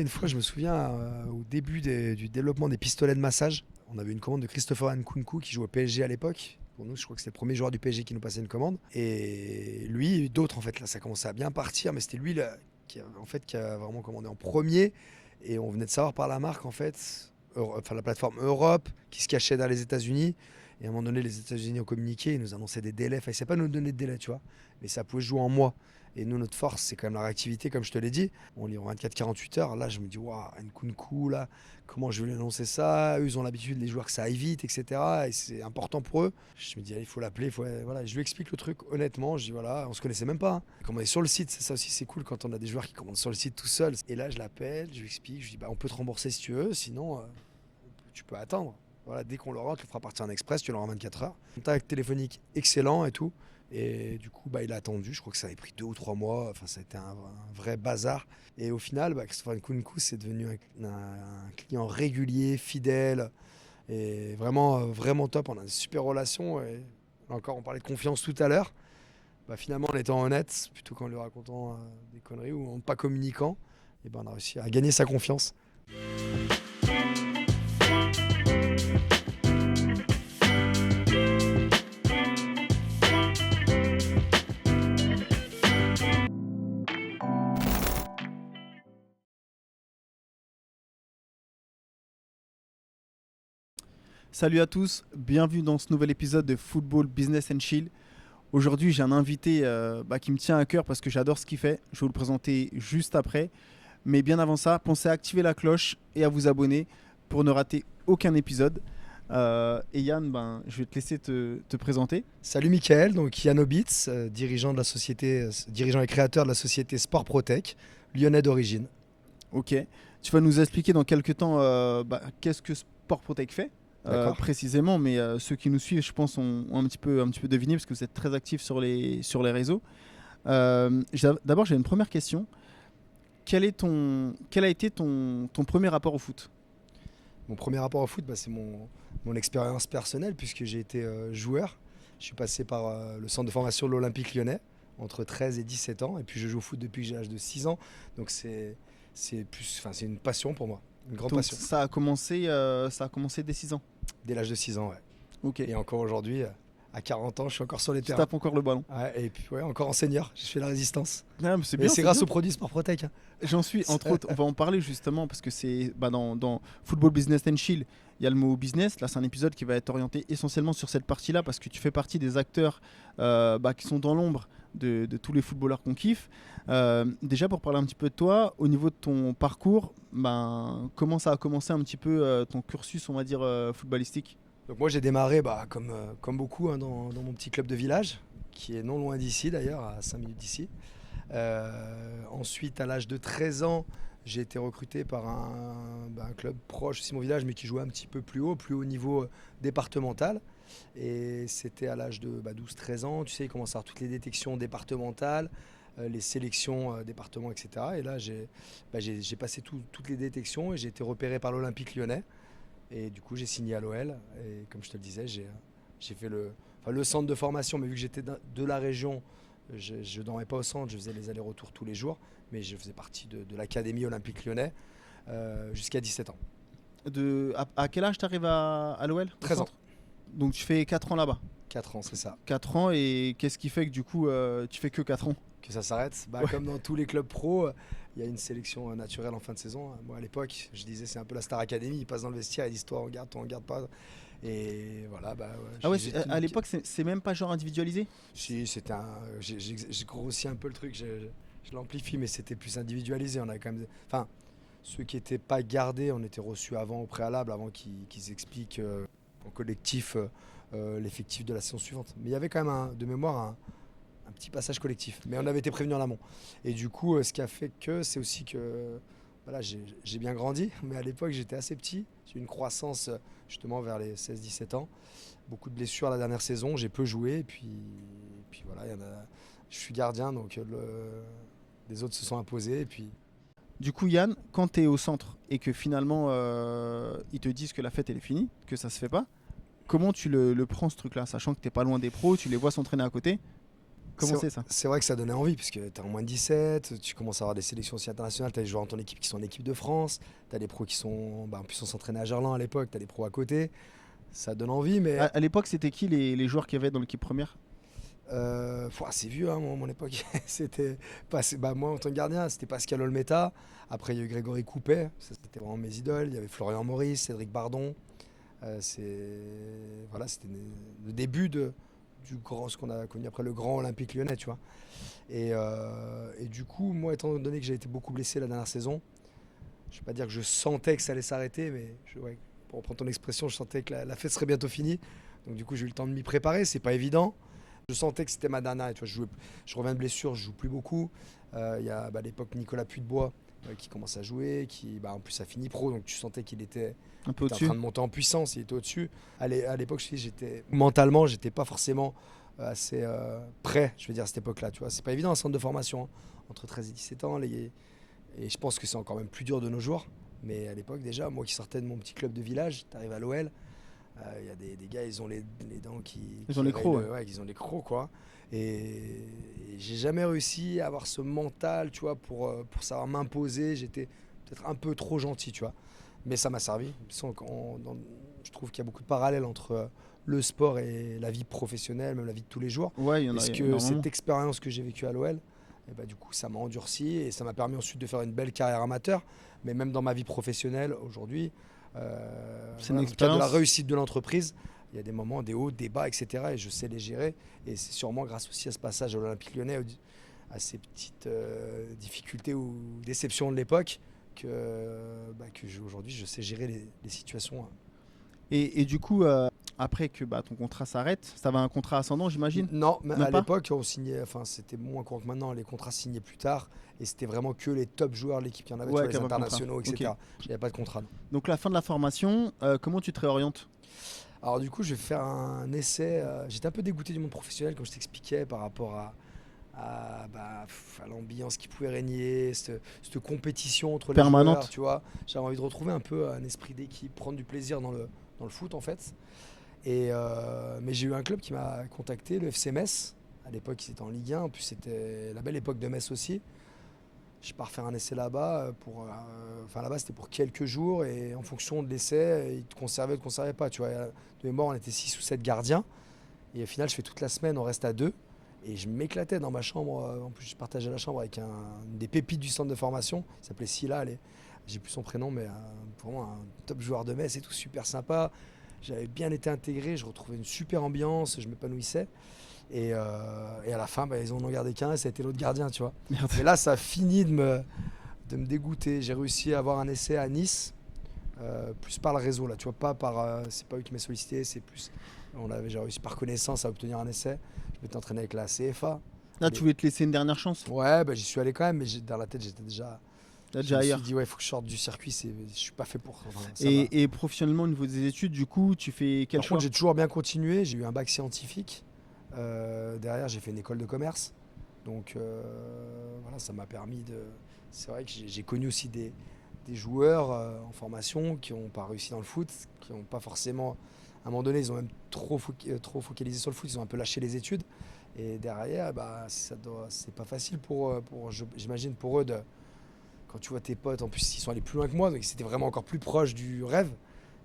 Une fois, je me souviens, au début du développement des pistolets de massage, on avait une commande de Christopher Nkunku qui jouait au PSG à l'époque. Pour nous, je crois que c'était le premier joueur du PSG qui nous passait une commande. Et lui, et d'autres, en fait, là, ça commençait à bien partir, mais c'était lui là, qui a vraiment commandé en premier. Et on venait de savoir par la marque, en fait, enfin la plateforme Europe, qui se cachait dans les États-Unis. Et à un moment donné, les États-Unis ont communiqué, ils nous annonçaient des délais. Enfin, ils ne savaient pas nous donner de délai, tu vois. Mais ça pouvait se jouer en mois. Et nous, notre force, c'est quand même la réactivité, comme je te l'ai dit. On lit en 24-48 heures. Là, je me dis, waouh, Nkunku, là, comment je vais lui annoncer ça? Eux, ils ont l'habitude, les joueurs, que ça aille vite, etc. Et c'est important pour eux. Je me dis, allez, il faut l'appeler. Voilà. Je lui explique le truc honnêtement. Je dis, voilà, on se connaissait même pas, hein. Comme on est sur le site, c'est ça aussi, c'est cool quand on a des joueurs qui commandent sur le site tout seul. Et là, je l'appelle, je lui explique. Je lui dis, bah, on peut te rembourser si tu veux. Sinon, tu peux attendre. Voilà, dès qu'on le rentre, on le fera partir en express, tu l'auras en 24 heures. Contact téléphonique excellent et tout. Et du coup, il a attendu. Je crois que ça avait pris 2 ou 3 mois. Enfin, ça a été un vrai bazar. Et au final, Christopher Nkunku, c'est devenu un client régulier, fidèle. Et vraiment, vraiment top. On a une super relation. Et là encore, on parlait de confiance tout à l'heure. Finalement, en étant honnête, plutôt qu'en lui racontant des conneries ou en pas communiquant, et on a réussi à gagner sa confiance. Salut à tous, bienvenue dans ce nouvel épisode de Football Business and Chill. Aujourd'hui, j'ai un invité qui me tient à cœur parce que j'adore ce qu'il fait. Je vais vous le présenter juste après. Mais bien avant ça, pensez à activer la cloche et à vous abonner pour ne rater aucun épisode. Et Yann, je vais te laisser te présenter. Salut Mickaël, donc Yann Obitz, dirigeant de la société, dirigeant et créateur de la société Sport Protec, lyonnais d'origine. Ok, tu vas nous expliquer dans quelques temps qu'est-ce que Sport Protec fait. Précisément, mais ceux qui nous suivent, je pense, ont un petit peu deviné parce que vous êtes très actifs sur les réseaux. D'abord, j'ai une première question. Quel a été ton premier rapport au foot? Mon premier rapport au foot, c'est mon expérience personnelle puisque j'ai été joueur. Je suis passé par le centre de formation de l'Olympique lyonnais entre 13 et 17 ans. Et puis je joue au foot depuis que j'ai l'âge de 6 ans. Donc c'est une passion pour moi, une grande Donc passion. ça a commencé dès 6 ans. Dès l'âge de 6 ans, ouais. Ok. Et encore aujourd'hui, à 40 ans, je suis encore sur les Tu terrains. tapes encore le ballon. Ouais, et puis encore en senior, je fais la résistance. Ah, mais c'est bien. C'est grâce au produit Sport Protec, hein. J'en suis, entre autres, on va en parler justement parce que c'est dans Football Business and Chill, il y a le mot business. Là, c'est un épisode qui va être orienté essentiellement sur cette partie-là parce que tu fais partie des acteurs qui sont dans l'ombre de tous les footballeurs qu'on kiffe. Déjà, pour parler un petit peu de toi, au niveau de ton parcours, comment ça a commencé un petit peu ton cursus, on va dire, footballistique? Donc moi j'ai démarré comme beaucoup, hein, dans mon petit club de village, qui est non loin d'ici d'ailleurs, à 5 minutes d'ici. Ensuite, à l'âge de 13 ans, j'ai été recruté par un club proche aussi de mon village, mais qui jouait un petit peu plus haut niveau départemental. Et c'était à l'âge de 12-13 ans, tu sais, il commence à avoir toutes les détections départementales, les sélections départements, etc. Et là, j'ai passé toutes les détections et j'ai été repéré par l'Olympique lyonnais. Et du coup, j'ai signé à l'OL. Et comme je te le disais, j'ai fait le centre de formation, mais vu que j'étais de la région, je ne dormais pas au centre, je faisais les allers-retours tous les jours, mais je faisais partie de l'académie olympique lyonnais jusqu'à 17 ans. À quel âge tu arrives à l'OL? 13 ans. Donc tu fais 4 ans là-bas. 4 ans, c'est ça. 4 ans, et qu'est-ce qui fait que du coup tu fais que 4 ans? Que ça s'arrête. Ouais. Comme dans tous les clubs pro, il y a une sélection naturelle en fin de saison. Moi à l'époque, je disais c'est un peu la Star Academy, ils passent dans le vestiaire, ils disent toi on garde pas. Et voilà, Ah ouais, à l'époque c'est même pas genre individualisé? Si, j'ai grossi un peu le truc, je l'amplifie, mais c'était plus individualisé. On avait quand même, enfin, ceux qui n'étaient pas gardés, on était reçus avant, au préalable, avant qu'ils expliquent en collectif l'effectif de la saison suivante. Mais il y avait quand même de mémoire un petit passage collectif. Mais on avait été prévenus en amont. Et du coup, ce qui a fait que, c'est aussi que voilà, j'ai bien grandi, mais à l'époque j'étais assez petit. J'ai eu une croissance justement vers les 16-17 ans. Beaucoup de blessures la dernière saison, j'ai peu joué. Et puis voilà, je suis gardien, donc les autres se sont imposés. Et puis... Du coup, Yann, quand tu es au centre et que finalement ils te disent que la fête elle est finie, que ça se fait pas, comment tu le prends ce truc-là, sachant que tu n'es pas loin des pros, tu les vois s'entraîner à côté? Comment c'est ça? C'est vrai que ça donnait envie, puisque tu es en moins de 17, tu commences à avoir des sélections aussi internationales, tu as des joueurs dans ton équipe qui sont en équipe de France, tu as des pros qui sont. En plus, on s'entraînait à Gerland à l'époque, tu as des pros à côté. Ça donne envie, mais. À l'époque, c'était qui les joueurs qu'il y avait dans l'équipe première? C'est vieux, hein, mon époque. C'était moi, en tant que gardien, c'était Pascal Olmeta. Après, il y a eu Grégory Coupet, ça, c'était vraiment mes idoles. Il y avait Florian Maurice, Cédric Bardon. C'était le début du grand, ce qu'on a connu après le grand Olympique Lyonnais, tu vois. Et du coup, moi, étant donné que j'ai été beaucoup blessé la dernière saison, je vais pas dire que je sentais que ça allait s'arrêter, mais ouais, pour reprendre ton expression, je sentais que la fête serait bientôt finie. Donc du coup, j'ai eu le temps de m'y préparer. C'est pas évident. Je sentais que c'était ma dernière. Et, tu vois, je reviens de blessure, je joue plus beaucoup. Il y a à l'époque Nicolas Puytebois qui commence à jouer, qui en plus a fini pro, donc tu sentais qu'il était Un peu en au-dessus. train de monter en puissance, il était au-dessus. À l'époque, mentalement, j'étais pas forcément assez prêt, je veux dire, à cette époque-là. Tu vois, c'est pas évident un centre de formation, hein, entre 13 et 17 ans. Et je pense que c'est encore même plus dur de nos jours. Mais à l'époque, déjà, moi qui sortais de mon petit club de village, tu arrives à l'OL, il y a des gars, ils ont les dents Ils ont les crocs, ouais, ils ont les crocs, quoi. Et j'ai jamais réussi à avoir ce mental, tu vois, pour savoir m'imposer. J'étais peut-être un peu trop gentil, tu vois. Mais ça m'a servi. Je trouve qu'il y a beaucoup de parallèles entre le sport et la vie professionnelle, même la vie de tous les jours. Ouais, il y en a Parce que énormément. cette expérience que j'ai vécue à l'OL, du coup, ça m'a endurci et ça m'a permis ensuite de faire une belle carrière amateur. Mais même dans ma vie professionnelle, aujourd'hui, C'est dans une le cadre de la expérience. réussite de l'entreprise, il y a des moments, des hauts, des bas, etc. Et je sais les gérer. Et c'est sûrement grâce aussi à ce passage à l'Olympique Lyonnais, à ces petites difficultés ou déceptions de l'époque, aujourd'hui, je sais gérer les situations. Hein. Et du coup, après que ton contrat s'arrête, ça va un contrat ascendant, j'imagine? Non, mais Même à pas? l'époque, on signait, enfin, c'était moins courant que maintenant, les contrats signés plus tard, et c'était vraiment que les top joueurs de l'équipe qui en avaient, tu Ouais, vois, les qu'avant le contrat. internationaux, Ok. etc. J'avais pas de contrat. Non. Donc la fin de la formation, comment tu te réorientes? Alors du coup, je vais faire un essai. J'étais un peu dégoûté du monde professionnel, comme je t'expliquais, par rapport à l'ambiance qui pouvait régner, cette compétition entre les Permanente. joueurs, tu vois. J'avais envie de retrouver un peu un esprit d'équipe, prendre du plaisir dans le foot, en fait. Mais j'ai eu un club qui m'a contacté, le FC Metz. À l'époque, ils étaient en Ligue 1. En plus, c'était la belle époque de Metz aussi. Je pars faire un essai là-bas. Là-bas, c'était pour quelques jours. Et en fonction de l'essai, ils te conservaient ou ne te conservaient pas. Tu vois, de mémoire, on était 6 ou 7 gardiens. Et au final, je fais toute la semaine, on reste à 2. Et je m'éclatais dans ma chambre. En plus, je partageais la chambre avec une des pépites du centre de formation. Il s'appelait Silla. J'ai plus son prénom, mais vraiment un top joueur de Metz et tout, super sympa. J'avais bien été intégré, je retrouvais une super ambiance, je m'épanouissais. Et à la fin, ils en ont gardé qu'un et ça a été l'autre gardien, tu vois. Merde. Mais là, ça a fini de me dégoûter. J'ai réussi à avoir un essai à Nice, plus par le réseau, là, tu vois, pas par. C'est pas eux qui m'ont sollicité, c'est plus. J'ai réussi par connaissance à obtenir un essai. Je m'étais entraîné avec la CFA. Là, tu voulais te laisser une dernière chance? Ouais, j'y suis allé quand même, mais dans la tête, j'étais déjà. Là, Je déjà me suis ailleurs. dit, ouais, il faut que je sorte du circuit, je suis pas fait pour. Enfin, ça va. Et professionnellement, au niveau des études, du coup, tu fais quel Par choix? contre, j'ai toujours bien continué. J'ai eu un bac scientifique. Derrière, j'ai fait une école de commerce. Donc, voilà, ça m'a permis de. C'est vrai que j'ai connu aussi des joueurs en formation qui n'ont pas réussi dans le foot, qui n'ont pas forcément. À un moment donné, ils ont même trop focalisé sur le foot, ils ont un peu lâché les études. Et derrière, c'est pas facile j'imagine pour eux quand tu vois tes potes, en plus ils sont allés plus loin que moi, donc c'était vraiment encore plus proche du rêve.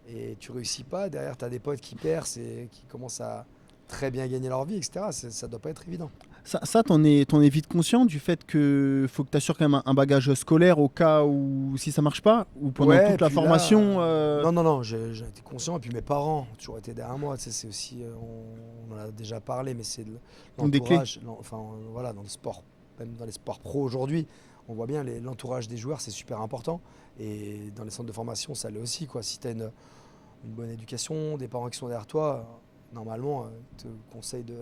Et tu réussis pas, derrière tu as des potes qui percent et qui commencent à très bien gagner leur vie, etc. Ça doit pas être évident. Ça t'en es vite conscient du fait que faut que tu assures quand même un bagage scolaire au cas où si ça marche pas? Ou pendant Ouais, et toute la puis là, formation non, j'ai été conscient. Et puis mes parents ont toujours été derrière moi. Tu sais, c'est aussi, on en a déjà parlé, mais c'est des clés? l'entourage. Voilà, dans le sport, même dans les sports pro aujourd'hui, on voit bien l'entourage des joueurs, c'est super important. Et dans les centres de formation, ça l'est aussi, quoi. Si tu as une bonne éducation, des parents qui sont derrière toi, normalement, ils te conseillent de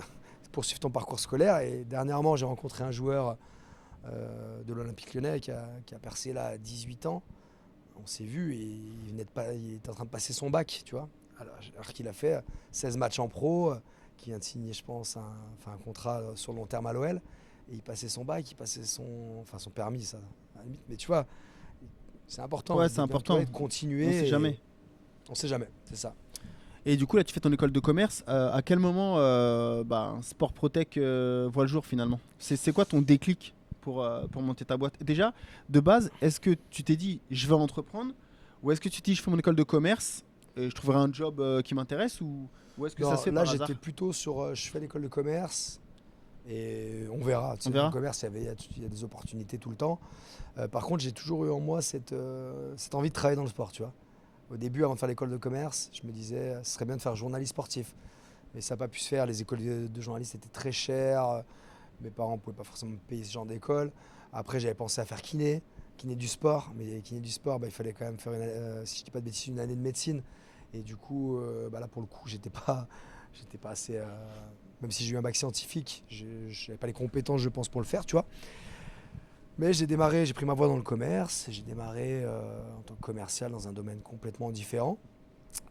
poursuivre ton parcours scolaire. Et dernièrement, j'ai rencontré un joueur de l'Olympique Lyonnais qui a percé là à 18 ans. On s'est vu et il était en train de passer son bac, tu vois. Alors qu'il a fait 16 matchs en pro, qui vient de signer, je pense, un contrat sur le long terme à l'OL. Et il passait son bac, il passait son permis, ça, à la limite. Mais tu vois, c'est important Ouais, c'est important. de continuer. On sait jamais. On sait jamais, c'est ça. Et du coup, là, tu fais ton école de commerce. À quel moment Sport Protec voit le jour finalement? C'est quoi ton déclic pour monter ta boîte? Déjà, de base, est-ce que tu t'es dit je vais entreprendre ou est-ce que tu t'es dit je fais mon école de commerce et je trouverai un job qui m'intéresse ou est-ce que ça Non, se fait là, par hasard? j'étais plutôt sur. Je fais l'école de commerce et on verra. Tu On sais, dans le verra. commerce, il y a des opportunités tout le temps. Par contre, j'ai toujours eu en moi cette envie de travailler dans le sport, tu vois. Au début, avant de faire l'école de commerce, je me disais, ce serait bien de faire journaliste sportif. Mais ça n'a pas pu se faire. Les écoles de journalistes étaient très chères. Mes parents ne pouvaient pas forcément me payer ce genre d'école. Après, j'avais pensé à faire kiné du sport. Mais kiné du sport, il fallait quand même faire, si je ne dis pas de bêtises, une année de médecine. Et du coup, là, pour le coup, j'étais pas assez. Même si j'ai eu un bac scientifique, je n'avais pas les compétences, je pense, pour le faire, tu vois. Mais j'ai pris ma voie dans le commerce. J'ai démarré en tant que commercial dans un domaine complètement différent.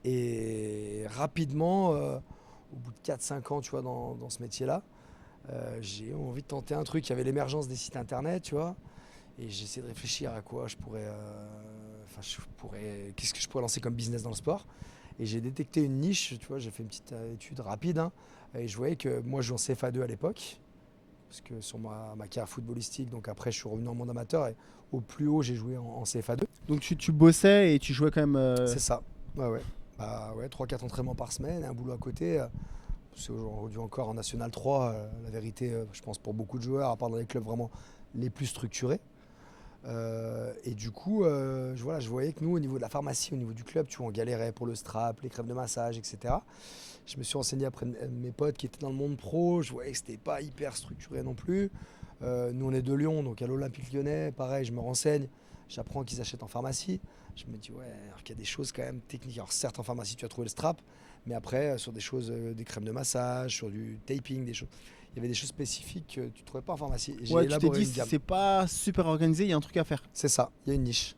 Et rapidement, au bout de 4-5 ans, tu vois, dans ce métier-là, j'ai eu envie de tenter un truc. Il y avait l'émergence des sites internet, tu vois. Et j'ai essayé de réfléchir à quoi qu'est-ce que je pourrais lancer comme business dans le sport. Et j'ai détecté une niche, tu vois, j'ai fait une petite étude rapide. Et je voyais que moi, je jouais en CFA2 à l'époque. Parce que sur ma carrière footballistique, donc après, je suis revenu en monde amateur. Et au plus haut, j'ai joué en CFA2. Donc tu bossais et tu jouais quand même. C'est ça. Ouais, ouais. 3-4 entraînements par semaine, un boulot à côté. C'est aujourd'hui encore en National 3, la vérité, je pense, pour beaucoup de joueurs, à part dans les clubs vraiment les plus structurés. Et du coup, je voyais que nous, au niveau de la pharmacie, au niveau du club, tu vois, on galérait pour le strap, les crèmes de massage, etc. Je me suis renseigné après mes potes qui étaient dans le monde pro. Je voyais que c'était pas hyper structuré non plus. Nous, on est de Lyon, donc à l'Olympique Lyonnais, pareil, je me renseigne. J'apprends qu'ils achètent en pharmacie. Je me dis, ouais, alors qu'il y a des choses quand même techniques. Alors certes, en pharmacie, tu as trouvé le strap, mais après, sur des choses, des crèmes de massage, sur du taping, des choses. Il y avait des choses spécifiques que tu ne trouvais pas en pharmacie. Et j'ai Ouais, tu t'es élaboré dit une gamme. c'est pas super organisé, il y a un truc à faire. C'est ça, il y a une niche.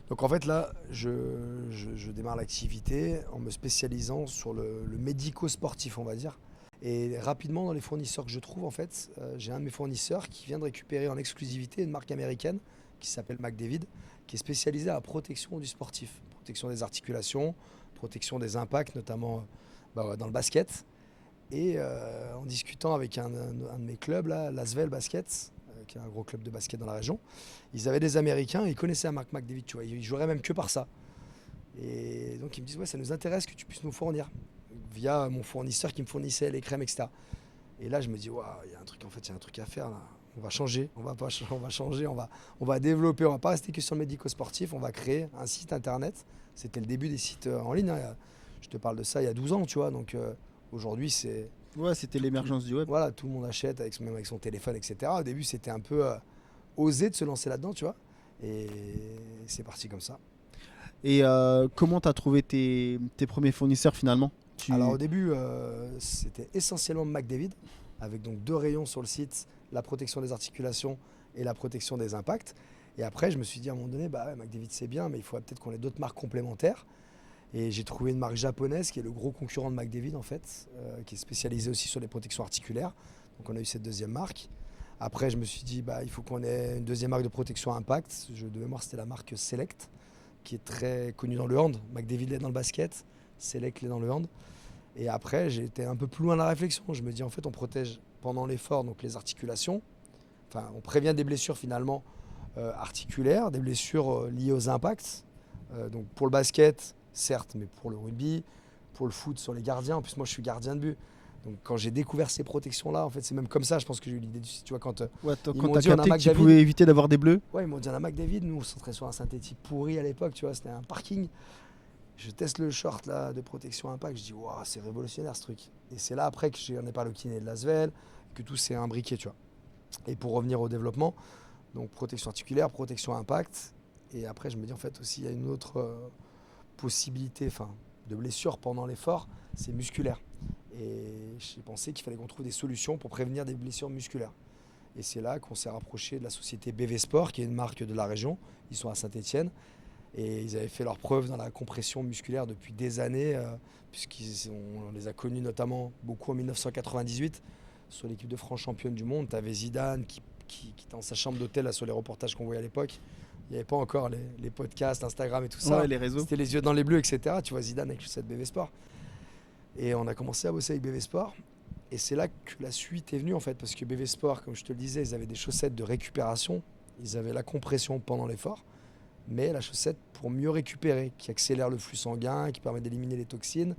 Donc en fait là, je démarre l'activité en me spécialisant sur le médico-sportif, on va dire. Et rapidement, dans les fournisseurs que je trouve, en fait, j'ai un de mes fournisseurs qui vient de récupérer en exclusivité une marque américaine qui s'appelle McDavid, qui est spécialisée à la protection du sportif, protection des articulations, protection des impacts, notamment dans le basket. Et en discutant avec un de mes clubs, là, l'Asvel Basket, qui est un gros club de basket dans la région, ils avaient des Américains, ils connaissaient la marque McDavid, tu vois, ils joueraient même que par ça. Et donc ils me disent, ouais, ça nous intéresse que tu puisses nous fournir, via mon fournisseur qui me fournissait les crèmes, etc. Et là, je me dis, waouh, il y a un truc, en fait, il y a un truc à faire là. On va changer, on va changer, on va développer, on va pas rester que sur le médico-sportif, on va créer un site internet. C'était le début des sites en ligne, hein. Je te parle de ça il y a 12 ans, tu vois, donc aujourd'hui c'est... Ouais, c'était l'émergence du web. Voilà, tout le monde achète, même avec son téléphone, etc. Au début, c'était un peu osé de se lancer là-dedans, tu vois. Et c'est parti comme ça. Et comment tu as trouvé tes premiers fournisseurs finalement? Alors au début, c'était essentiellement McDavid, avec donc 2 rayons sur le site, la protection des articulations et la protection des impacts. Et après, je me suis dit à un moment donné, ouais, McDavid c'est bien, mais il faudrait peut-être qu'on ait d'autres marques complémentaires. Et j'ai trouvé une marque japonaise qui est le gros concurrent de McDavid en fait, qui est spécialisée aussi sur les protections articulaires. Donc on a eu cette deuxième marque. Après je me suis dit il faut qu'on ait une deuxième marque de protection impact. De mémoire c'était la marque Select, qui est très connue dans le hand. McDavid l'est dans le basket, Select l'est dans le hand. Et après j'ai été un peu plus loin dans la réflexion. Je me dis en fait on protège pendant l'effort donc les articulations. Enfin on prévient des blessures finalement articulaires, des blessures liées aux impacts. Donc pour le basket, certes, mais pour le rugby, pour le foot sur les gardiens. En plus, moi, je suis gardien de but. Donc, quand j'ai découvert ces protections-là, en fait, c'est même comme ça, je pense que j'ai eu l'idée du site. Tu vois, quand quand t'as capté que tu pouvais éviter d'avoir des bleus. Ouais, ils m'ont dit un McDavid. Nous, on s'entraînait sur un synthétique pourri à l'époque. Tu vois, c'était un parking. Je teste le short là de protection impact. Je dis, waouh, c'est révolutionnaire ce truc. Et c'est là après que j'en ai parlé au kiné de Lasvel, que tout s'est imbriqué, tu vois. Et pour revenir au développement, donc protection articulaire, protection impact. Et après, je me dis en fait aussi, il y a une autre possibilité de blessure pendant l'effort, c'est musculaire. Et j'ai pensé qu'il fallait qu'on trouve des solutions pour prévenir des blessures musculaires. Et c'est là qu'on s'est rapproché de la société BV Sport, qui est une marque de la région. Ils sont à Saint-Étienne. Et ils avaient fait leurs preuves dans la compression musculaire depuis des années, puisqu'on les a connus notamment beaucoup en 1998. Sur l'équipe de France championne du monde, tu avais Zidane qui était dans sa chambre d'hôtel là, sur les reportages qu'on voyait à l'époque. Il n'y avait pas encore les podcasts, Instagram et tout ça. Ouais, les réseaux. C'était les yeux dans les bleus, etc. Tu vois Zidane avec cette BV Sport. Et on a commencé à bosser avec BV Sport. Et c'est là que la suite est venue en fait, parce que BV Sport, comme je te le disais, ils avaient des chaussettes de récupération, ils avaient la compression pendant l'effort, mais la chaussette pour mieux récupérer, qui accélère le flux sanguin, qui permet d'éliminer les toxines.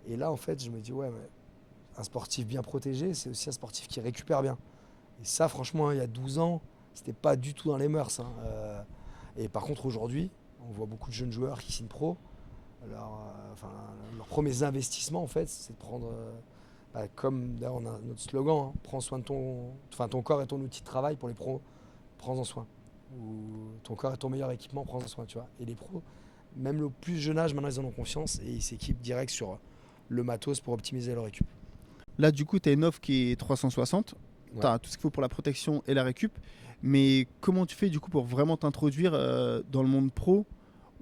Et là en fait, je me dis ouais, mais un sportif bien protégé, c'est aussi un sportif qui récupère bien. Et ça franchement, il y a 12 ans, c'était pas du tout dans les mœurs, hein. Et par contre aujourd'hui, on voit beaucoup de jeunes joueurs qui signent pro. Enfin, leurs premiers investissements en fait, c'est de prendre comme d'ailleurs on a notre slogan, hein, prends soin de ton corps est ton outil de travail. Pour les pros, prends-en soin. Ou ton corps est ton meilleur équipement, prends-en soin, tu vois. Et les pros, même le plus jeune âge, maintenant ils en ont confiance et ils s'équipent direct sur le matos pour optimiser leur récup. Là, du coup, tu as une offre qui est 360. Ouais. Tu as tout ce qu'il faut pour la protection et la récup. Mais comment tu fais du coup pour vraiment t'introduire dans le monde pro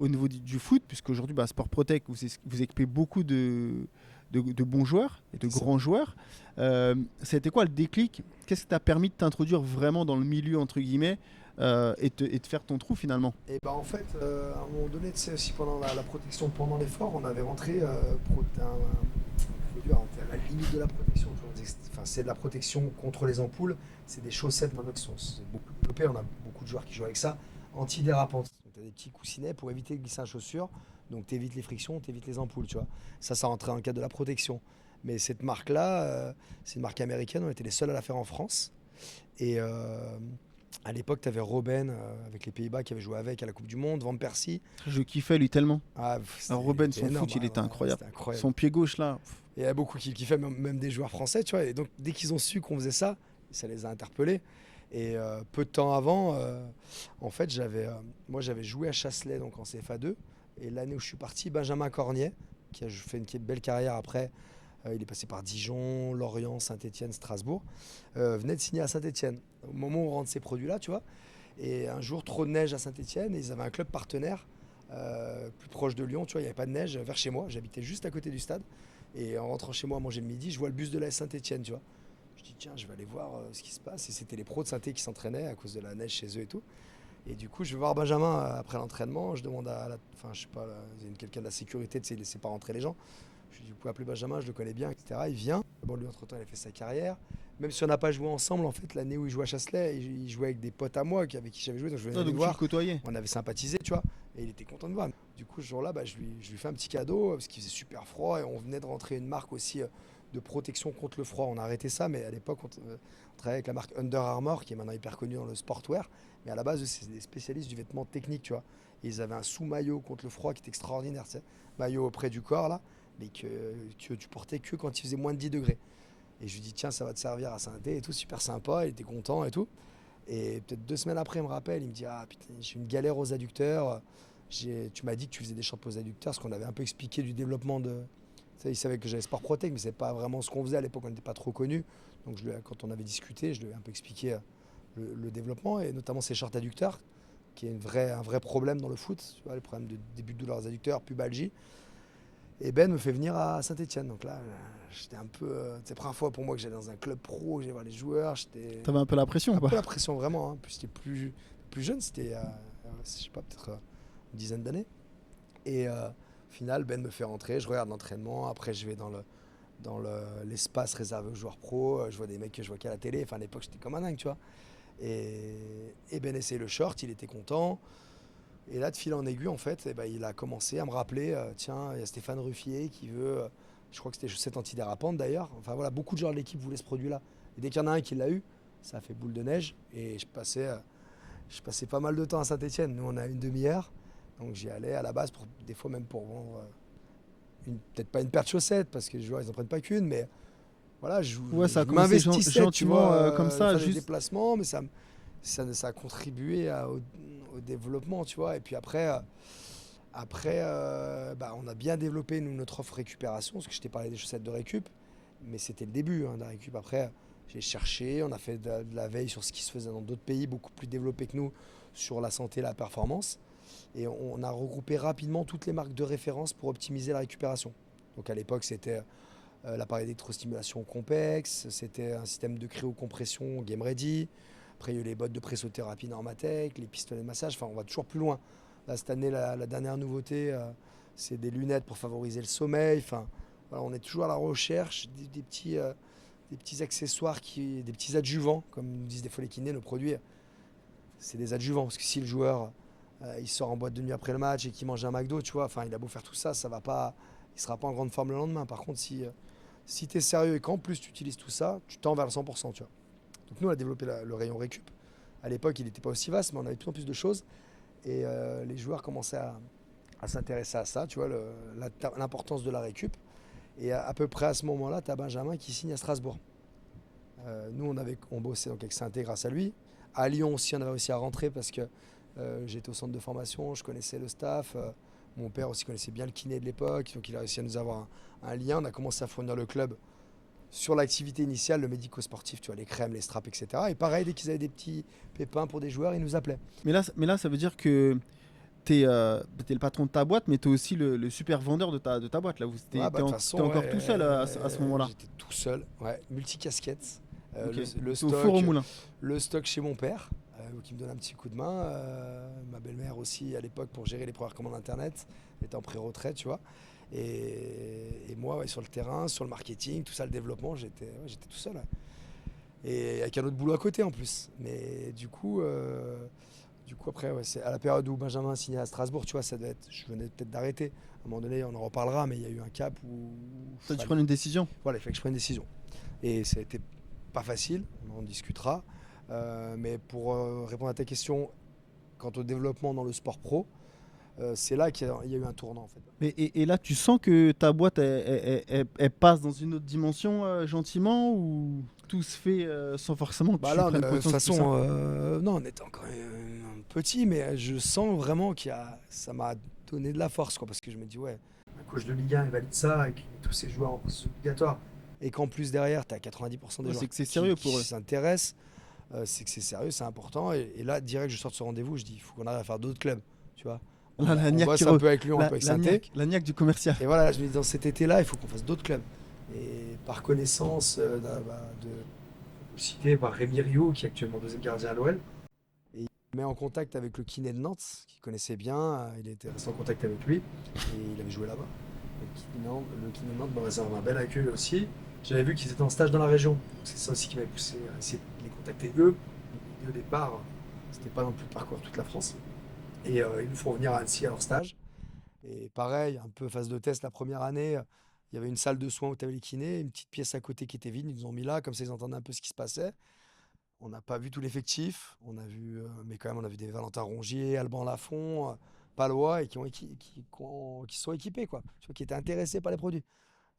au niveau du foot? Puisqu'aujourd'hui, Sport Protect, vous équipez beaucoup de bons joueurs et de grands joueurs. Ça a été quoi le déclic? Qu'est-ce qui t'a permis de t'introduire vraiment dans le milieu, entre guillemets, et de faire ton trou finalement? Et bah en fait, à un moment donné, tu sais, aussi pendant la protection, pendant l'effort, on avait rentré à la limite de la protection. Tu vois. Enfin, c'est de la protection contre les ampoules. C'est des chaussettes maintenant qui sont beaucoup développées. On a beaucoup de joueurs qui jouent avec ça. Antidérapantes. Tu as des petits coussinets pour éviter de glisser la chaussure. Donc tu évites les frictions, tu évites les ampoules. Tu vois. Ça rentrait dans le cadre de la protection. Mais cette marque-là, c'est une marque américaine. On était les seuls à la faire en France. Et à l'époque, tu avais Robben avec les Pays-Bas qui avait joué avec à la Coupe du Monde, Van Persie. Je kiffais lui tellement. Ah, Alors Robben, c'était son énorme, foot, il était incroyable. c'était incroyable. Son pied gauche là. Et il y a beaucoup qui le kiffaient, même des joueurs français, tu vois. Et donc, dès qu'ils ont su qu'on faisait ça, ça les a interpellés. Et peu de temps avant, en fait, moi, j'avais joué à Chasselet, donc en CFA2. Et l'année où je suis parti, Benjamin Cornier, qui a fait une belle carrière après, il est passé par Dijon, Lorient, Saint-Etienne, Strasbourg, venait de signer à Saint-Etienne. Au moment où on rentre ces produits-là, tu vois. Et un jour, trop de neige à Saint-Etienne, et ils avaient un club partenaire plus proche de Lyon, tu vois, il n'y avait pas de neige, vers chez moi. J'habitais juste à côté du stade. Et en rentrant chez moi à manger le midi, je vois le bus de la Saint-Etienne, tu vois. Je dis, tiens, je vais aller voir ce qui se passe. Et c'était les pros de Saint-Etienne qui s'entraînaient à cause de la neige chez eux et tout. Et du coup, je vais voir Benjamin après l'entraînement. Je demande enfin, je sais pas, il y a quelqu'un de la sécurité, tu sais, il ne laissait pas rentrer les gens. Je lui dis, vous pouvez appeler Benjamin, je le connais bien, etc. Il vient. Bon, lui, entre-temps, il a fait sa carrière. Même si on n'a pas joué ensemble, en fait, l'année où il jouait à Chasselet, il jouait avec des potes à moi avec qui j'avais joué. Donc je venais le Donc tu voir. le côtoyais. On avait sympathisé, tu vois. Et il était content de voir. Du coup, ce jour-là, je lui fais un petit cadeau parce qu'il faisait super froid et on venait de rentrer une marque aussi de protection contre le froid. On a arrêté ça, mais à l'époque, on travaillait avec la marque Under Armour qui est maintenant hyper connue dans le sportwear. Mais à la base, c'est des spécialistes du vêtement technique, tu vois. Et ils avaient un sous-maillot contre le froid qui était extraordinaire, tu sais. Maillot auprès du corps, là, mais que tu portais que quand il faisait moins de 10 degrés. Et je lui dis, tiens, ça va te servir à Saint-Étienne et tout, super sympa. Il était content et tout. Et peut-être 2 semaines après, il me rappelle, il me dit, ah putain, j'ai une galère aux adducteurs. Tu m'as dit que tu faisais des shorts aux adducteurs, ce qu'on avait un peu expliqué du développement de. Tu sais, il savait que j'avais Sport Protect, mais c'est pas vraiment ce qu'on faisait à l'époque, on n'était pas trop connus. Donc quand on avait discuté, je lui ai un peu expliqué le développement, et notamment ces shorts adducteurs, qui est un vrai problème dans le foot. Tu vois, le problème de début de douleurs adducteurs, pubalgie. Et Ben me fait venir à Saint-Etienne. Donc là, j'étais un peu. C'est la première fois pour moi que j'allais dans un club pro, que j'allais voir les joueurs. T'avais un peu la pression, un quoi. peu la pression, vraiment. Hein. Puis j'étais plus jeune, c'était, je sais pas, peut-être une dizaine d'années. Et au final, Ben me fait rentrer, je regarde l'entraînement. Après, je vais dans l'espace réservé aux joueurs pro. Je vois des mecs que je vois qu'à la télé. Enfin, à l'époque, j'étais comme un dingue, tu vois. Et Ben essaye le short, il était content. Et là, de fil en aiguille, en fait, il a commencé à me rappeler, tiens, il y a Stéphane Ruffier qui veut, je crois que c'était chaussettes antidérapantes d'ailleurs. Enfin voilà, beaucoup de joueurs de l'équipe voulaient ce produit-là. Et dès qu'il y en a un qui l'a eu, ça a fait boule de neige. Et je passais pas mal de temps à Saint-Etienne. Nous, on a une demi-heure. Donc j'y allais à la base, des fois même pour vendre, peut-être pas une paire de chaussettes, parce que les joueurs, ils n'en prennent pas qu'une, mais voilà, je Ça a commencé m'investissais, tu gentiment vois, comme ça, faire des juste. déplacements, mais ça a contribué au développement, tu vois. Et puis après, on a bien développé notre offre récupération, parce que je t'ai parlé des chaussettes de récup, mais c'était le début de la récup. Après, j'ai cherché, on a fait de la veille sur ce qui se faisait dans d'autres pays beaucoup plus développés que nous, sur la santé et la performance. Et on a regroupé rapidement toutes les marques de référence pour optimiser la récupération. Donc à l'époque, c'était l'appareil d'électrostimulation Compex, c'était un système de cryocompression Game Ready. Après, il y a eu les bottes de pressothérapie Normatec, les pistolets de massage. Enfin, on va toujours plus loin. Là, cette année, la dernière nouveauté, c'est des lunettes pour favoriser le sommeil. Enfin, Voilà, on est toujours à la recherche des petits accessoires, des petits adjuvants, comme nous disent des fois les kinés, nos produits, c'est des adjuvants. Parce que si le joueur il sort en boîte de nuit après le match et qu'il mange un McDo, tu vois, enfin il a beau faire tout ça, ça va pas, il sera pas en grande forme le lendemain. Par contre, si tu es sérieux et qu'en plus tu utilises tout ça, tu tends vers le 100%, tu vois. Donc nous on a développé le rayon récup. À l'époque il n'était pas aussi vaste, mais on avait de plus en plus de choses. Et les joueurs commençaient à s'intéresser à ça, tu vois, l'importance de la récup. Et à peu près à ce moment-là, tu as Benjamin qui signe à Strasbourg. Nous, on bossait donc avec Saint-Étienne grâce à lui. À Lyon aussi, on avait réussi à rentrer parce que j'étais au centre de formation, je connaissais le staff. Mon père aussi connaissait bien le kiné de l'époque, donc il a réussi à nous avoir un lien. On a commencé à fournir le club sur l'activité initiale, le médico-sportif, tu vois, les crèmes, les straps, etc. Et pareil, dès qu'ils avaient des petits pépins pour des joueurs, ils nous appelaient. Mais là, ça veut dire que t'es le patron de ta boîte, mais t'es aussi le super vendeur de ta boîte. Là, Ouais, bah, de toute façon, t'es encore ouais, tout seul à ce moment-là. j'étais tout seul, ouais, multicasquette. Ok. Le T'es au four au stock, moulin. le stock chez mon père, qui me donne un petit coup de main. Ma belle-mère aussi, à l'époque, pour gérer les premières commandes internet, elle était en pré-retraite, tu vois. Et moi, ouais, sur le terrain, sur le marketing, tout ça, le développement, j'étais tout seul. Ouais. Et avec un autre boulot à côté en plus. Mais du coup après, ouais, c'est à la période où Benjamin a signé à Strasbourg, tu vois, je venais peut-être d'arrêter. À un moment donné, on en reparlera, mais il y a eu un cap où T'as dû prendre une décision. voilà, il fallait que je prenne une décision. Et ça a été pas facile, on en discutera. Mais pour répondre à ta question, quant au développement dans le sport pro, c'est là qu'il y a eu un tournant en fait. Et là, tu sens que ta boîte, elle passe dans une autre dimension gentiment ou tout se fait sans forcément que Bah tu là, prennes de toute conscience de tout ça. façon, non, on était encore petit, mais je sens vraiment ça m'a donné de la force, quoi, parce que je me dis, ouais, un coach de Ligue 1, il valide ça, et que tous ces joueurs en processus obligatoire, et qu'en plus derrière, tu as 90% des Ouais, joueurs c'est que c'est sérieux qui pour eux. s'intéressent, c'est que c'est sérieux, c'est important, et là, direct, je sors de ce rendez-vous, je dis, il faut qu'on arrive à faire d'autres clubs, tu vois. Là, la On niaque bosse qui un peu avec Lyon, un peu avec Saint-Étienne. la niaque du commercial. Et voilà, je me dis, dans cet été-là, il faut qu'on fasse d'autres clubs. Et par connaissance de cité par Rémi Rio, qui est actuellement deuxième gardien à l'OL. Et il me met en contact avec le kiné de Nantes, qu'il connaissait bien. Il était resté en contact avec lui. Et il avait joué là-bas. Le kiné de Nantes m'a réservé un bel accueil aussi. J'avais vu qu'ils étaient en stage dans la région. C'est ça aussi qui m'avait poussé à essayer de les contacter eux. Et au départ, c'était pas non plus de parcourir toute la France. Et ils nous font venir à Annecy à leur stage. Et pareil, un peu phase de test la première année, il y avait une salle de soins où tu avais les kinés, une petite pièce à côté qui était vide, ils nous ont mis là, comme ça ils entendaient un peu ce qui se passait. On n'a pas vu tout l'effectif, mais quand même on a vu des Valentin Rongier, Alban Lafont, Palois, et qui sont équipés, quoi, tu vois, qui étaient intéressés par les produits.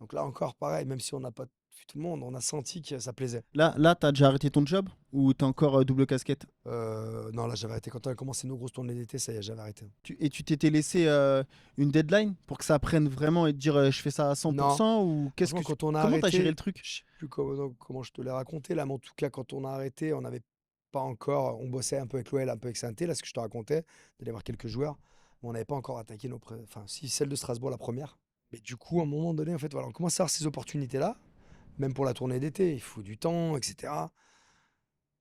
Donc là encore, pareil, même si on n'a pas vu tout le monde, on a senti que ça plaisait. Là, t'as déjà arrêté ton job ou t'es encore double casquette? Non, là j'avais arrêté. Quand on a commencé nos grosses tournées d'été, ça y est, j'avais arrêté. Et tu t'étais laissé une deadline pour que ça prenne vraiment et te dire je fais ça à Non, 100% ou franchement, quand on a comment t'as géré arrêté, le truc? je sais plus comment je te l'ai raconté là, mais en tout cas, quand on a arrêté, on n'avait pas encore, on bossait un peu avec l'OL, un peu avec Saint-Étienne, là, ce que je te racontais, d'aller voir quelques joueurs, mais on n'avait pas encore attaqué enfin, si, celle de Strasbourg, la première. Mais du coup, à un moment donné, en fait, voilà, on commence à avoir ces opportunités-là, même pour la tournée d'été, il faut du temps, etc.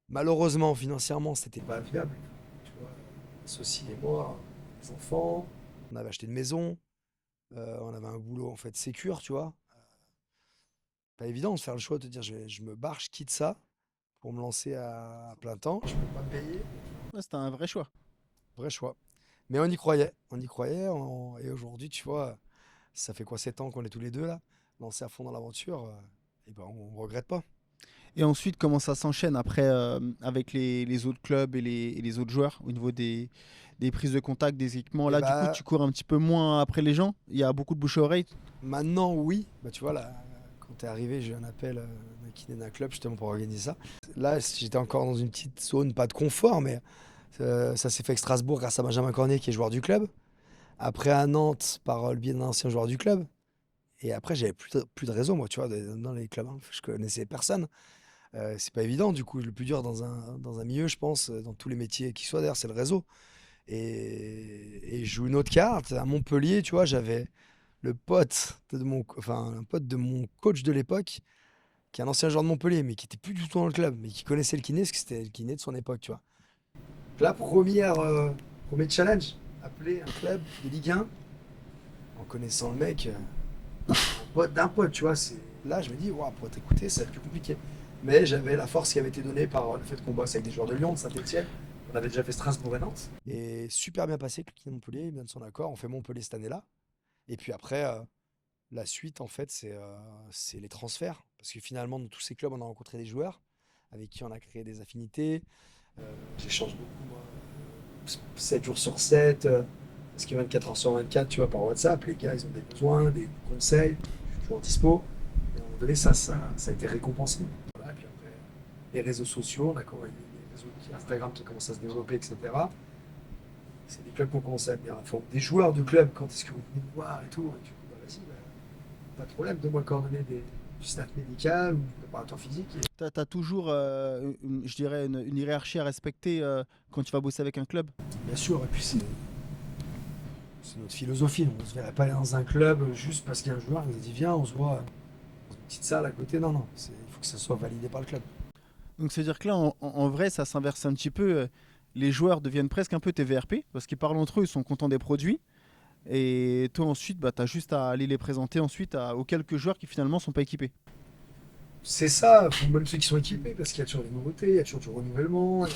Malheureusement, financièrement, c'était pas viable. Tu vois, associé et moi, les enfants, on avait acheté une maison, on avait un boulot en fait sécure, tu vois. Pas évident de faire le choix de te dire je me barre, je quitte ça pour me lancer à plein temps. Je peux pas payer. Ouais, c'était un vrai choix. Vrai choix. Mais on y croyait. Et aujourd'hui, tu vois, ça fait quoi 7 ans qu'on est tous les deux là, lancés à fond dans l'aventure, et ben on regrette pas. Et ensuite, comment ça s'enchaîne après avec les autres clubs et les autres joueurs au niveau des prises de contact, des équipements? Et Là, du coup, bah tu cours un petit peu moins après les gens. Il y a beaucoup de bouche à oreille. maintenant oui, bah tu vois là, quand t'es arrivé, j'ai eu un appel d'un kiné d'un club justement pour organiser ça. Là, j'étais encore dans une petite zone, pas de confort, mais ça s'est fait avec Strasbourg grâce à Benjamin Cornet qui est joueur du club. Après à Nantes par le biais d'un ancien joueur du club. Et après, j'avais plus de réseau, moi, tu vois, dans les clubs. Hein. Je connaissais personne. C'est pas évident, du coup, le plus dur dans un milieu, je pense, dans tous les métiers qui soient, d'ailleurs, c'est le réseau. Et je joue une autre carte. À Montpellier, tu vois, j'avais un pote de mon coach de l'époque, qui est un ancien joueur de Montpellier, mais qui était plus du tout dans le club, mais qui connaissait le kiné, parce que c'était le kiné de son époque, tu vois. La premier challenge, appeler un club de Ligue 1, en connaissant le mec, pote d'un pote, tu vois. Là, je me dis, waouh, pour t'écouter, ça va être plus compliqué. Mais j'avais la force qui avait été donnée par le fait qu'on bosse avec des joueurs de Lyon, de Saint-Etienne. On avait déjà fait Strasbourg et Nantes. Et super bien passé avec le Kiné Montpellier, il me donne son accord. On fait Montpellier cette année-là. Et puis après, la suite, en fait, c'est les transferts. Parce que finalement, dans tous ces clubs, on a rencontré des joueurs avec qui on a créé des affinités. J'échange beaucoup, moi, 7 jours sur 7, parce que 24 heures sur 24, tu vois, par WhatsApp, les gars, ils ont des besoins, des conseils, je suis toujours dispo. Et à un moment donné, ça a été récompensé. Voilà, et puis après, les réseaux sociaux, on a quand même les réseaux Instagram qui commencent à se développer, etc. C'est des clubs qui ont commencé à venir à fond. Des joueurs de clubs, quand est-ce que vous venez me voir et tout. Et du coup, bah, vas-y, bah, pas de problème, donne-moi coordonner du staff médical ou du préparateur physique. Tu as toujours, je dirais, une hiérarchie à respecter quand tu vas bosser avec un club. Bien sûr, et puis c'est notre philosophie. On ne se verrait pas aller dans un club juste parce qu'il y a un joueur qui nous a dit viens, on se voit dans une petite salle à côté. Non, non, il faut que ça soit validé par le club. Donc c'est-à-dire que là, en vrai, ça s'inverse un petit peu. Les joueurs deviennent presque un peu tes VRP parce qu'ils parlent entre eux, ils sont contents des produits. Et toi ensuite, bah, tu as juste à aller les présenter ensuite aux quelques joueurs qui finalement sont pas équipés. C'est ça, pour même ceux qui sont équipés, parce qu'il y a toujours des nouveautés, il y a toujours du renouvellement.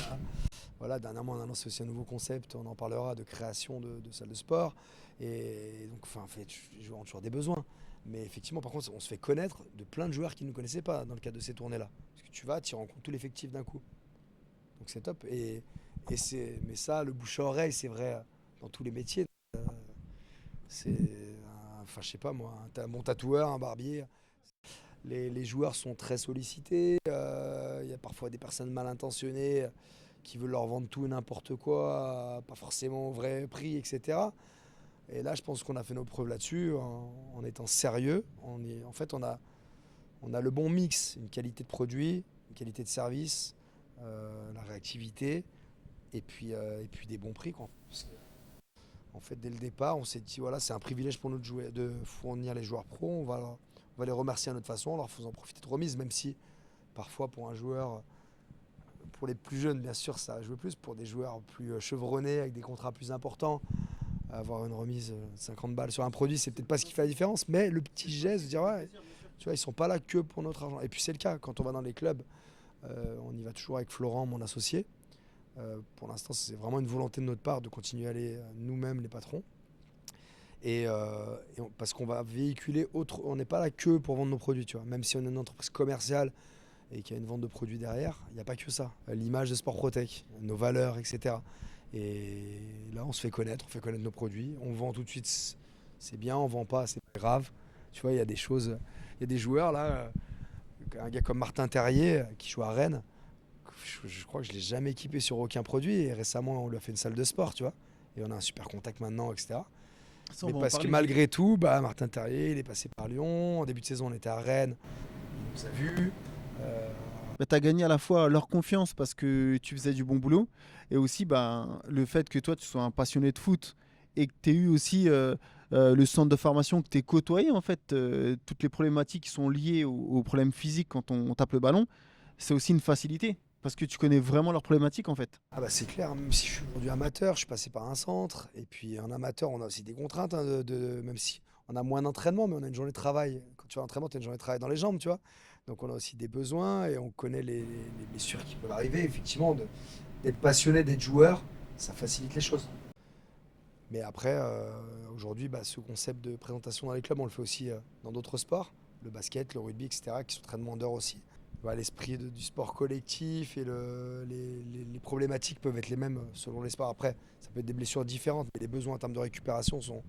Voilà, dernièrement, on a lancé aussi un nouveau concept, on en parlera, de création de salles de sport. Et donc, enfin, en fait, les joueurs ont toujours des besoins. Mais effectivement, par contre, on se fait connaître de plein de joueurs qui ne nous connaissaient pas dans le cadre de ces tournées-là. Parce que tu vas, tu rencontres tout l'effectif d'un coup. Donc c'est top. Mais ça, le bouche à oreille, c'est vrai dans tous les métiers. Enfin, je sais pas moi, un bon tatoueur, un barbier. Les joueurs sont très sollicités. Il y a parfois des personnes mal intentionnées qui veulent leur vendre tout et n'importe quoi, pas forcément au vrai prix, etc. Et là, je pense qu'on a fait nos preuves là-dessus en étant sérieux. En fait, on a le bon mix, une qualité de produit, une qualité de service, la réactivité, et puis des bons prix, quoi. Parce que, en fait, dès le départ, on s'est dit, voilà, c'est un privilège pour nous de fournir les joueurs pros. On va les remercier à notre façon en leur faisant profiter de remises, même si parfois pour un joueur, pour les plus jeunes, bien sûr, ça joue plus. Pour des joueurs plus chevronnés, avec des contrats plus importants, avoir une remise de 50 balles sur un produit, c'est peut-être pas ce qui fait la différence, mais le petit geste de dire, ouais, tu vois, ils sont pas là que pour notre argent. Et puis c'est le cas, quand on va dans les clubs, on y va toujours avec Florent, mon associé. Pour l'instant, c'est vraiment une volonté de notre part de continuer à aller nous-mêmes, les patrons. Parce qu'on va véhiculer autre. On n'est pas là que pour vendre nos produits, tu vois. Même si on est une entreprise commerciale et qu'il y a une vente de produits derrière, il n'y a pas que ça. L'image de Sport Protec, nos valeurs, etc. Et là, on se fait connaître, on fait connaître nos produits. On vend tout de suite, c'est bien. On vend pas, c'est pas grave. Tu vois, il y a des choses. Il y a des joueurs là, un gars comme Martin Terrier qui joue à Rennes. Je crois que je l'ai jamais équipé sur aucun produit. Et récemment, on lui a fait une salle de sport, tu vois. Et on a un super contact maintenant, etc. Ça, Mais parce que malgré tout, Martin Terrier, il est passé par Lyon. En début de saison, on était à Rennes. Il nous a vus. Bah, tu as gagné à la fois leur confiance parce que tu faisais du bon boulot et aussi bah, le fait que toi tu sois un passionné de foot et que tu aies eu aussi le centre de formation, que tu aies côtoyé en fait toutes les problématiques qui sont liées aux problèmes physiques quand on tape le ballon, c'est aussi une facilité parce que tu connais vraiment leurs problématiques en fait. Ah bah c'est clair, même si je suis aujourd'hui amateur, je suis passé par un centre. Et puis en amateur, on a aussi des contraintes, hein, même si on a moins d'entraînement, mais on a une journée de travail. Quand tu vas à l'entraînement, tu as une journée de travail dans les jambes, tu vois. Donc on a aussi des besoins et on connaît les blessures qui peuvent arriver. Effectivement, d'être passionné, d'être joueur, ça facilite les choses. Mais après, aujourd'hui, ce concept de présentation dans les clubs, on le fait aussi dans d'autres sports, le basket, le rugby, etc., qui sont très demandeurs aussi. L'esprit du sport collectif et les problématiques peuvent être les mêmes selon les sports. Après, ça peut être des blessures différentes, mais les besoins en termes de récupération sont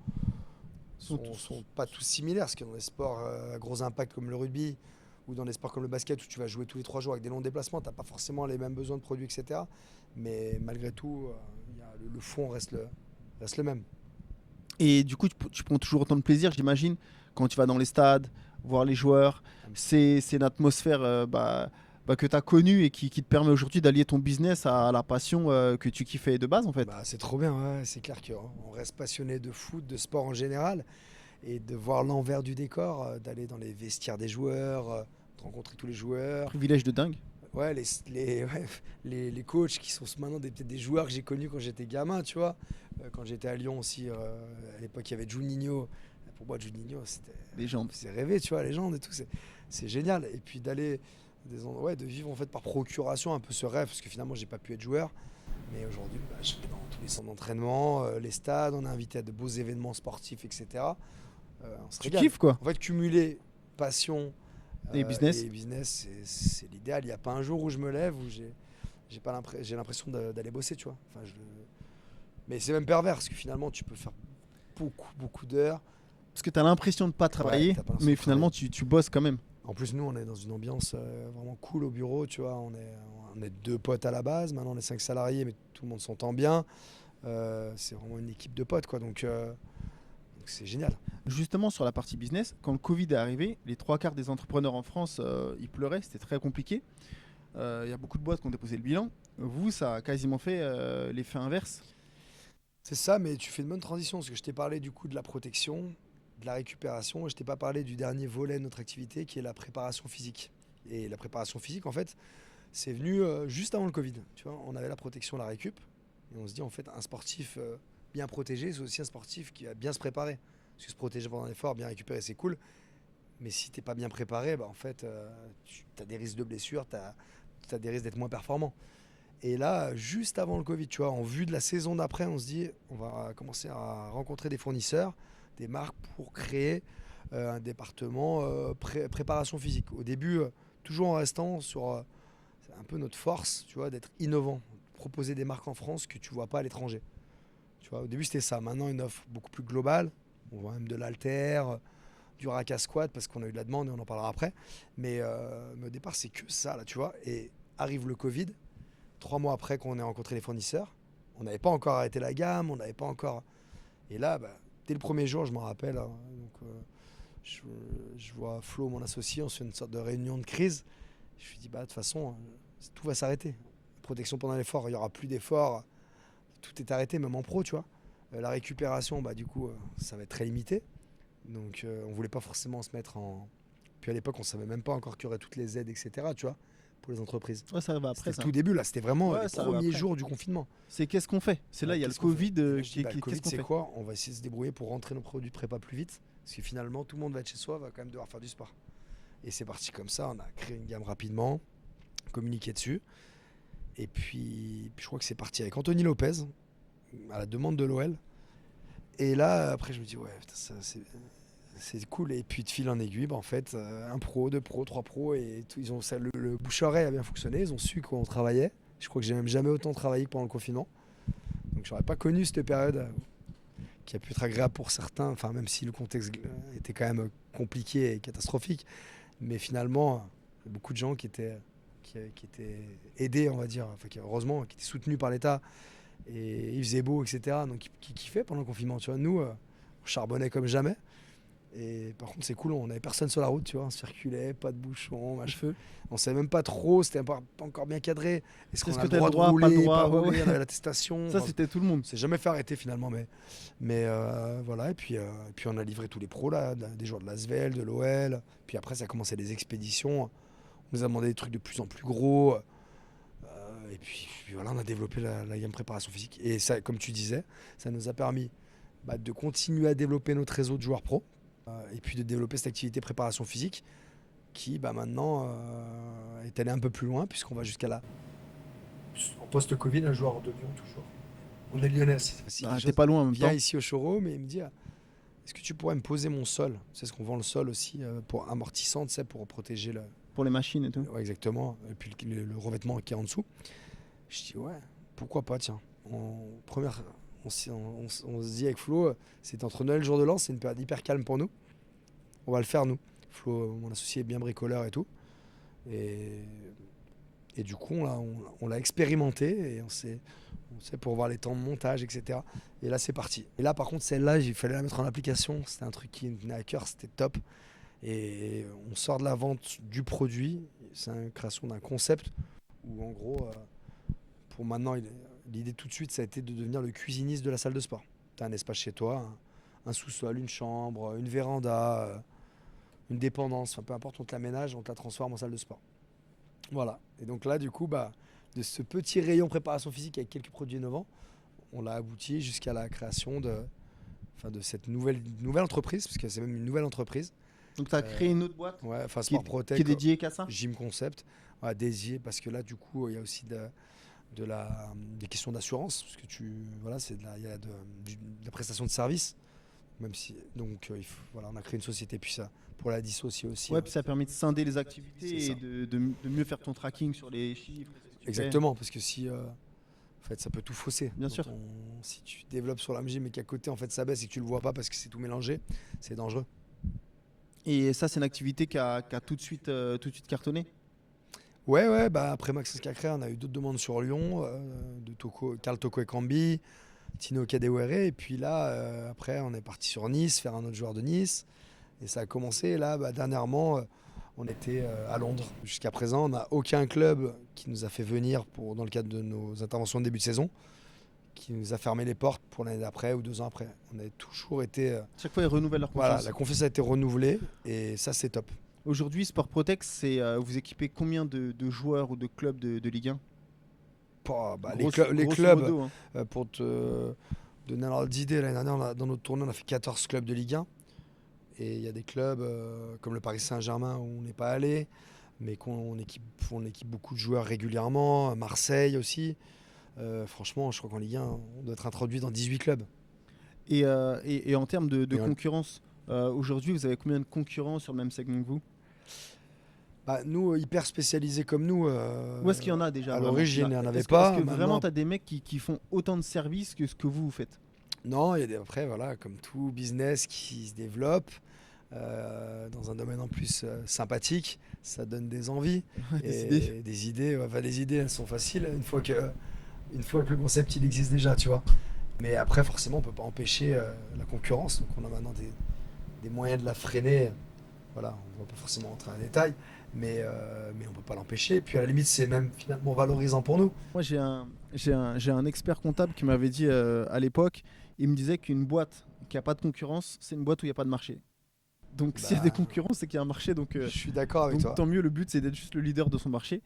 pas tous similaires. Parce que dans des sports à gros impact comme le rugby ou dans des sports comme le basket où tu vas jouer tous les 3 jours avec des longs déplacements, tu n'as pas forcément les mêmes besoins de produits, etc. Mais malgré tout, le fond reste le même. Et du coup tu prends toujours autant de plaisir j'imagine quand tu vas dans les stades, voir les joueurs, c'est une atmosphère que tu as connue et qui te permet aujourd'hui d'allier ton business à la passion que tu kiffais de base en fait. C'est trop bien, ouais. C'est clair qu'on reste passionné de foot, de sport en général, et de voir l'envers du décor, d'aller dans les vestiaires des joueurs, de rencontrer tous les joueurs. Privilège de dingue. Ouais, les coachs qui sont maintenant peut-être des joueurs que j'ai connus quand j'étais gamin, tu vois. Quand j'étais à Lyon aussi, à l'époque il y avait Juninho, pour moi, Juninho, Légende. c'est rêvé, tu vois, légende et tout. C'est génial. Et puis d'aller de vivre en fait par procuration un peu ce rêve, parce que finalement, j'ai pas pu être joueur. Mais aujourd'hui, je vais dans tous les centres d'entraînement, les stades, on est invité à de beaux événements sportifs, etc. On se Tu régale. kiffes quoi. En fait, cumuler passion Et business. et business, c'est l'idéal. Il n'y a pas un jour où je me lève où j'ai l'impression d'aller bosser, tu vois. Mais c'est même pervers, parce que finalement, tu peux faire beaucoup d'heures. Parce que tu as l'impression de pas travailler, t'as pas l'impression mais de finalement tu bosses quand même. En plus, nous, on est dans une ambiance vraiment cool au bureau, tu vois. On est 2 potes à la base, maintenant on est 5 salariés, mais tout le monde s'entend bien. C'est vraiment une équipe de potes, quoi. Donc c'est génial. Justement, sur la partie business, quand le Covid est arrivé, les 3/4 des entrepreneurs en France, ils pleuraient, c'était très compliqué. Il y a beaucoup de boîtes qui ont déposé le bilan. Vous, ça a quasiment fait l'effet inverse. C'est ça, mais tu fais une bonne transition, parce que je t'ai parlé du coup de la protection, de la récupération, et je t'ai pas parlé du dernier volet de notre activité, qui est la préparation physique. Et la préparation physique, en fait, c'est venu juste avant le Covid. Tu vois, on avait la protection, la récup, et on se dit, en fait, un sportif bien protégé, c'est aussi un sportif qui va bien se préparer. Parce que se protéger pendant l'effort, bien récupérer, c'est cool. Mais si t'es pas bien préparé, en fait, tu as des risques de blessures, tu as des risques d'être moins performant. Et là, juste avant le Covid, tu vois, en vue de la saison d'après, on se dit, on va commencer à rencontrer des fournisseurs, des marques pour créer un département préparation physique. Au début, toujours en restant sur c'est un peu notre force, tu vois, d'être innovant, proposer des marques en France que tu vois pas à l'étranger. Tu vois, au début, c'était ça. Maintenant, une offre beaucoup plus globale. On voit même de l'halter, du rack à squat parce qu'on a eu de la demande et on en parlera après. Mais au départ, c'est que ça, là, tu vois. Et arrive le Covid. 3 mois après qu'on ait rencontré les fournisseurs, on n'avait pas encore arrêté la gamme, on n'avait pas encore. Et là, dès le premier jour, je m'en rappelle, hein, donc, je vois Flo, mon associé, on se fait une sorte de réunion de crise. Je lui dis, de toute façon, tout va s'arrêter. Protection pendant l'effort, il n'y aura plus d'effort, tout est arrêté, même en pro, tu vois. La récupération, du coup, ça va être très limité. Donc, on voulait pas forcément se mettre en. Puis à l'époque, on savait même pas encore qu'il y aurait toutes les aides, etc., tu vois, pour les entreprises. Ouais, ça va après C'était ça. le tout début, là, c'était vraiment Ouais, les ça arrive premiers après. jours du confinement. C'est qu'est-ce qu'on fait. C'est là, il y a le Qu'est-ce qu'on fait? Covid. Et là, je dis, le Qu'est-ce Covid, qu'on c'est fait. quoi? On va essayer de se débrouiller pour rentrer nos produits prépa plus vite. Parce que finalement, tout le monde va être chez soi, va quand même devoir faire du sport. Et c'est parti comme ça. On a créé une gamme rapidement, communiqué dessus. Et puis je crois que c'est parti avec Anthony Lopez, à la demande de l'OL. Et là, après, je me dis, ouais, putain, c'est cool. Et puis de fil en aiguille, en fait, un pro, 2 pros, 3 pros. Et tout, le bouche-oreille a bien fonctionné. Ils ont su qu'on travaillait. Je crois que j'ai même jamais autant travaillé que pendant le confinement. Donc j'aurais pas connu cette période qui a pu être agréable pour certains, enfin même si le contexte était quand même compliqué et catastrophique. Mais finalement, il y a beaucoup de gens qui étaient aidés, on va dire, enfin, heureusement, qui étaient soutenus par l'État. Et il faisait beau, etc. Donc qui kiffaient pendant le confinement. Tu vois, nous, on charbonnait comme jamais. Et par contre, c'est cool, on n'avait personne sur la route, tu vois, on circulait, pas de bouchons, machin. On savait même pas trop, c'était pas encore bien cadré. Est-ce qu'on a le t'as droit de rouler, pas le droit, pas ouais, rouler, ouais. on avait l'attestation. Ça, Enfin, c'était tout le monde. on s'est jamais fait arrêter finalement, mais voilà. Et puis on a livré tous les pros là, des joueurs de l'Asvel, de l'OL. Puis après, ça a commencé les expéditions. On nous a demandé des trucs de plus en plus gros. Et puis voilà, on a développé la gamme préparation physique. Et ça, comme tu disais, ça nous a permis de continuer à développer notre réseau de joueurs pros. Et puis de développer cette activité préparation physique qui maintenant est allée un peu plus loin puisqu'on va jusqu'à là. En post-Covid, un joueur de Lyon toujours. On est lyonnais, T'es pas loin en même vient temps. ici au showroom et il me dit est-ce que tu pourrais me poser mon sol? C'est ce qu'on vend le sol aussi pour amortissant, tu sais, pour protéger le. Pour les machines et tout. Ouais, exactement. Et puis le revêtement qui est en dessous. Je dis ouais, pourquoi pas, tiens. On se dit avec Flo, c'est entre Noël et le jour de l'an, c'est une période hyper calme pour nous. On va le faire nous. Flo, mon associé, est bien bricoleur et tout. Et du coup, on l'a expérimenté et on sait pour voir les temps de montage, etc. Et là, c'est parti. Et là, par contre, celle-là, il fallait la mettre en application. C'était un truc qui me tenait à cœur, c'était top. Et on sort de la vente du produit. C'est la création d'un concept où, en gros, pour maintenant, l'idée tout de suite, ça a été de devenir le cuisiniste de la salle de sport. Tu as un espace chez toi, un sous-sol, une chambre, une véranda, une dépendance, enfin peu importe, on te l'aménage, on te la transforme en salle de sport. Voilà. Et donc là, du coup, de ce petit rayon préparation physique avec quelques produits innovants, on l'a abouti jusqu'à la création de enfin de cette nouvelle entreprise, parce que c'est même une nouvelle entreprise. Donc tu as créé une autre boîte Ouais, enfin qui est, Sport Protect, qui est dédiée qu'à ça? Gym Concept, ouais, dédié, parce que là du coup il y a aussi des questions d'assurance, parce que voilà, il y a de la prestation de service, même si donc voilà, on a créé une société, puis ça pour la dissocier aussi. Ouais, puis ça permet de scinder les C'est activités et ça. de mieux faire ton tracking sur les chiffres. ce que tu fais. Exactement, parce que si en fait ça peut tout fausser. Bien sûr. Si tu développes sur la gym mais qu'à côté en fait ça baisse et que tu le vois pas parce que c'est tout mélangé, c'est dangereux. Et ça, c'est une activité qui a tout de suite cartonné. Ouais, bah après Maxence Cacré, on a eu d'autres demandes sur Lyon, de Carl Toko Ekambi, Tino Kadewere, et puis là, après, on est parti sur Nice, faire un autre joueur de Nice, et ça a commencé, là, bah, dernièrement, on était à Londres. Jusqu'à présent, on n'a aucun club qui nous a fait venir dans le cadre de nos interventions de début de saison, qui nous a fermé les portes pour l'année d'après ou 2 ans après. On a toujours été... Chaque fois, ils renouvellent leur voilà, confiance. la confiance a été renouvelée, et ça, c'est top. Aujourd'hui, Sport Protect, vous équipez combien de joueurs ou de clubs de Ligue 1? Bah, Grosso les clubs, modo, hein. pour te donner un ordre d'idée, l'année dernière, dans notre tournée, on a fait 14 clubs de Ligue 1. Et il y a des clubs comme le Paris Saint-Germain où on n'est pas allé, mais on équipe beaucoup de joueurs régulièrement. Marseille aussi. Franchement, je crois qu'en Ligue 1, on doit être introduit dans 18 clubs. Et en termes de Et concurrence, aujourd'hui, vous avez combien de concurrents sur le même segment que vous? Bah, nous, hyper spécialisés comme nous, Où est-ce qu'il y en a déjà à vraiment? l'origine, il n'y en avait Est-ce pas. que vraiment, Maintenant, tu as des mecs qui font autant de services que ce que vous faites? non, il y a après, voilà, comme tout business qui se développe, dans un domaine en plus sympathique, ça donne des envies. Des Et idées. des idées, ouais, enfin, les idées, elles sont faciles une fois que le concept il existe déjà, tu vois. Mais après, forcément, on peut pas empêcher la concurrence. Donc, on a maintenant des moyens de la freiner. Voilà, on va pas forcément rentrer dans les détails, mais on peut pas l'empêcher. Et puis, à la limite, c'est même finalement valorisant pour nous. Moi, j'ai un expert comptable qui m'avait dit à l'époque, il me disait qu'une boîte qui a pas de concurrence, c'est une boîte où il n'y a pas de marché. Donc, s'il y a des Bah, concurrents, c'est qu'il y a un marché. Donc, je suis d'accord avec toi. tant mieux, le but, c'est d'être juste le leader de son marché.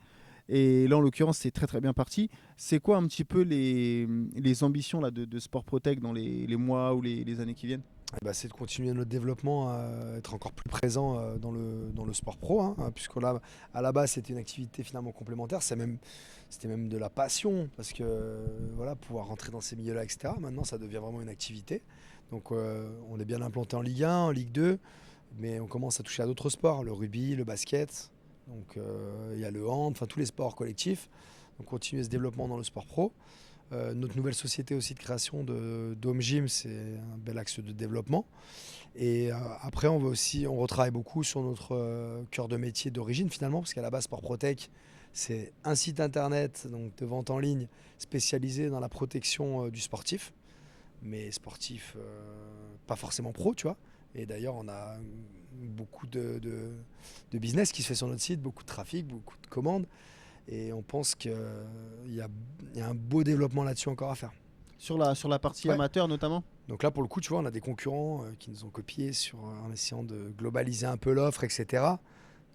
Et là, en l'occurrence, c'est très très bien parti. C'est quoi un petit peu les ambitions là, de Sport Protect dans les mois ou les années qui viennent? Eh ben, c'est de continuer notre développement, être encore plus présent dans le sport pro, hein, puisque là, à la base, c'était une activité finalement complémentaire. C'était même de la passion, parce que voilà, pouvoir rentrer dans ces milieux-là, etc. Maintenant, ça devient vraiment une activité. Donc, on est bien implanté en Ligue 1, en Ligue 2, mais on commence à toucher à d'autres sports, le rugby, le basket. Donc, il y a le hand, enfin tous les sports collectifs. Donc, continuer ce développement dans le sport pro. Notre nouvelle société aussi de création de Home Gym, c'est un bel axe de développement. Et après, on retravaille beaucoup sur notre cœur de métier d'origine finalement, parce qu'à la base, Sport Protect, c'est un site internet donc de vente en ligne spécialisé dans la protection du sportif, mais sportif pas forcément pro, tu vois. Et d'ailleurs, on a beaucoup de business qui se fait sur notre site, beaucoup de trafic, beaucoup de commandes. Et on pense qu'il y a un beau développement là-dessus encore à faire. Sur la partie Ouais. amateur notamment? Donc là, pour le coup, tu vois, on a des concurrents qui nous ont copiés en essayant de globaliser un peu l'offre, etc.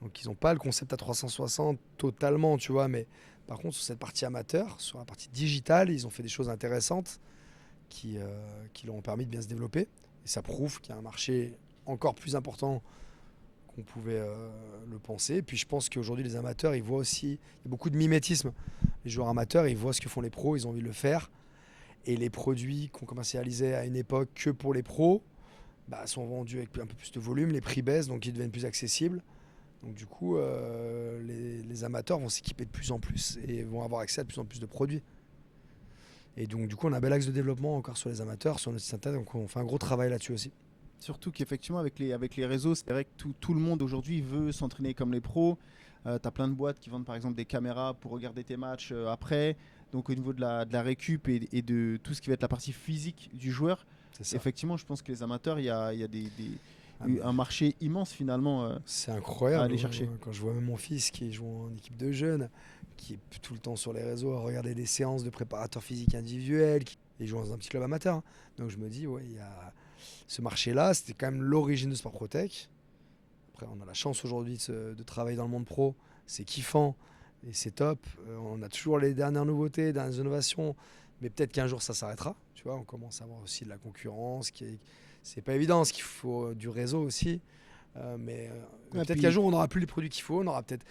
Donc ils n'ont pas le concept à 360 totalement, tu vois, mais par contre, sur cette partie amateur, sur la partie digitale, ils ont fait des choses intéressantes qui leur ont permis de bien se développer. Et ça prouve qu'il y a un marché encore plus important qu'on pouvait le penser. Et puis je pense qu'aujourd'hui, les amateurs, ils voient aussi, il y a beaucoup de mimétisme. Les joueurs amateurs, ils voient ce que font les pros, ils ont envie de le faire. Et les produits qu'on commercialisait à une époque que pour les pros bah, sont vendus avec un peu plus de volume, les prix baissent, donc ils deviennent plus accessibles. Donc du coup, les amateurs vont s'équiper de plus en plus et vont avoir accès à de plus en plus de produits. Et donc du coup, on a un bel axe de développement encore sur les amateurs, sur notre site internet, donc on fait un gros travail là-dessus aussi. Surtout qu'effectivement, avec les réseaux, c'est vrai que tout le monde aujourd'hui veut s'entraîner comme les pros. Tu as plein de boîtes qui vendent par exemple des caméras pour regarder tes matchs après. Donc au niveau de la récup et de tout ce qui va être la partie physique du joueur, C'est ça. effectivement, je pense que les amateurs, il y a Ah, mais un marché immense finalement c'est à incroyable. aller chercher. Quand je vois même mon fils qui joue en équipe de jeunes, qui est tout le temps sur les réseaux à regarder des séances de préparateurs physiques individuels, il joue dans un petit club amateur, hein. Donc je me dis, ouais, il y a ce marché-là, c'était quand même l'origine de Sport Protect. Après, on a la chance aujourd'hui de travailler dans le monde pro, c'est kiffant et c'est top. On a toujours les dernières nouveautés, les dernières innovations, mais peut-être qu'un jour ça s'arrêtera. Tu vois, on commence à avoir aussi de la concurrence c'est pas évident, parce qu'il faut du réseau aussi. Mais Ouais, peut-être puis- qu'un jour, on n'aura plus les produits qu'il faut. On aura peut-être.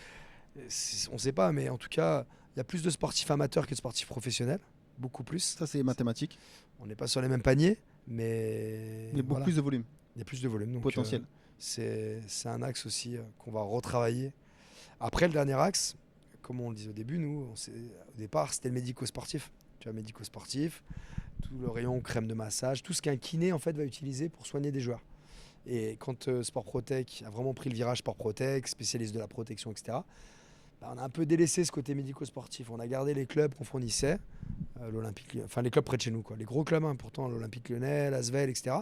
On ne sait pas, mais en tout cas, il y a plus de sportifs amateurs que de sportifs professionnels. Beaucoup plus. Ça, c'est mathématique. On n'est pas sur les mêmes paniers, mais Il y a beaucoup voilà, plus de volume il y a plus de volume. Donc, potentiel. c'est un axe aussi qu'on va retravailler. Après, le dernier axe, comme on le disait au début, au départ, c'était le médico-sportif. Tu vois, médico-sportif, tout le rayon crème de massage, tout ce qu'un kiné en fait va utiliser pour soigner des joueurs. Et quand Sport Protec a vraiment pris le virage Sport Protec, spécialiste de la protection, etc., bah, on a un peu délaissé ce côté médico-sportif. On a gardé les clubs qu'on fournissait, enfin les clubs près de chez nous, quoi. Les gros clubs, hein, pourtant l'Olympique Lyonnais, l'Asvel, etc.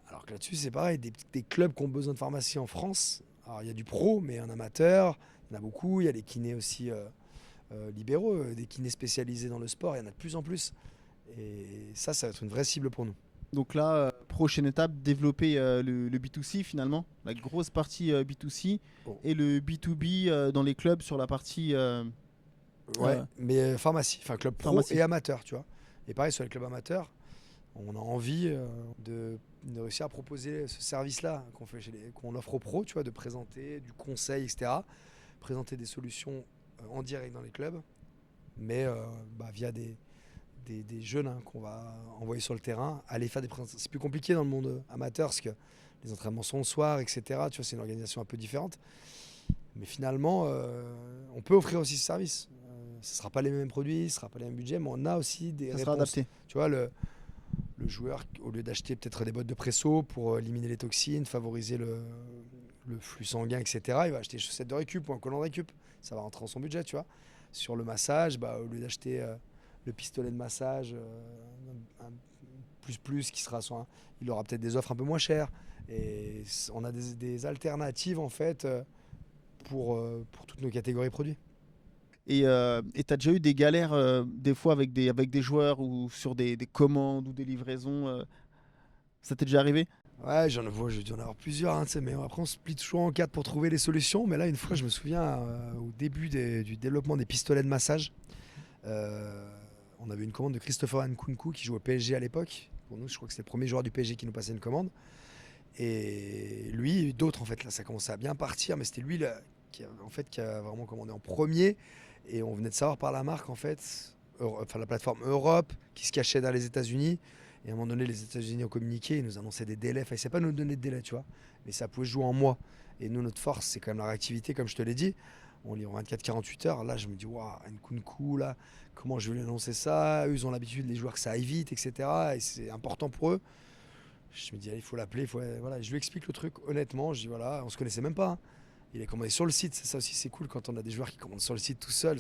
Alors que là-dessus, c'est pareil, des clubs qui ont besoin de pharmacie en France. Alors il y a du pro, mais en amateur, il y en a beaucoup. Il y a les kinés aussi libéraux, des kinés spécialisés dans le sport. Il y en a de plus en plus. Et ça va être une vraie cible pour nous. Donc là, prochaine étape, développer le B2C finalement, la grosse partie B2C Bon. et le B2B dans les clubs sur la partie. Ouais, mais pharmacie, enfin club pro Pharmacie. et amateur, tu vois. Et pareil, sur les clubs amateurs, on a envie de réussir à proposer ce service-là qu'on offre aux pros, tu vois, de présenter du conseil, etc. Présenter des solutions en direct dans les clubs, mais via des jeunes hein, qu'on va envoyer sur le terrain, aller faire des présentations. C'est plus compliqué dans le monde amateur parce que les entraînements sont le soir, etc. Tu vois, c'est une organisation un peu différente. Mais finalement, on peut offrir aussi ce service. Ce ne sera pas les mêmes produits, ce ne sera pas les mêmes budgets, mais on a aussi des Ça sera réponses. adapté. Tu vois, le joueur, au lieu d'acheter peut-être des bottes de presso pour éliminer les toxines, favoriser le flux sanguin, etc., il va acheter des chaussettes de récup ou un collant de récup. Ça va rentrer dans son budget, tu vois. Sur le massage, au lieu d'acheter le pistolet de massage un plus qui sera il aura peut-être des offres un peu moins chères. Et on a des alternatives, en fait, pour toutes nos catégories produits. Et tu as déjà eu des galères des fois avec des joueurs ou sur des commandes ou des livraisons ça t'est déjà arrivé? Ouais, j'ai dû en avoir plusieurs, hein, tu sais, mais après on se plie toujours en quatre pour trouver les solutions. Mais là, une fois, je me souviens, au début du développement des pistolets de massage, on avait une commande de Christopher Nkunku qui jouait au PSG à l'époque. Pour nous, je crois que c'était le premier joueur du PSG qui nous passait une commande. Et lui, d'autres, en fait, là, ça commençait à bien partir, mais c'était lui là, qui a vraiment commandé en premier. Et on venait de savoir par la marque, en fait, la plateforme Europe, qui se cachait dans les États-Unis. Et à un moment donné, les États-Unis ont communiqué, ils nous annonçaient des délais. Enfin, ils ne savaient pas nous donner de délai, tu vois. Mais ça pouvait jouer en mois. Et nous, notre force, c'est quand même la réactivité, comme je te l'ai dit. On lit en 24-48 heures. Là, je me dis, waouh, Nkunku, là, comment je vais lui annoncer ça? Eux, ils ont l'habitude, les joueurs, que ça aille vite, etc. Et c'est important pour eux. Je me dis, allez, il faut l'appeler. Voilà. Je lui explique le truc honnêtement. Je dis, voilà, on se connaissait même pas, hein. Il est commandé sur le site. C'est ça aussi, c'est cool quand on a des joueurs qui commandent sur le site tout seul.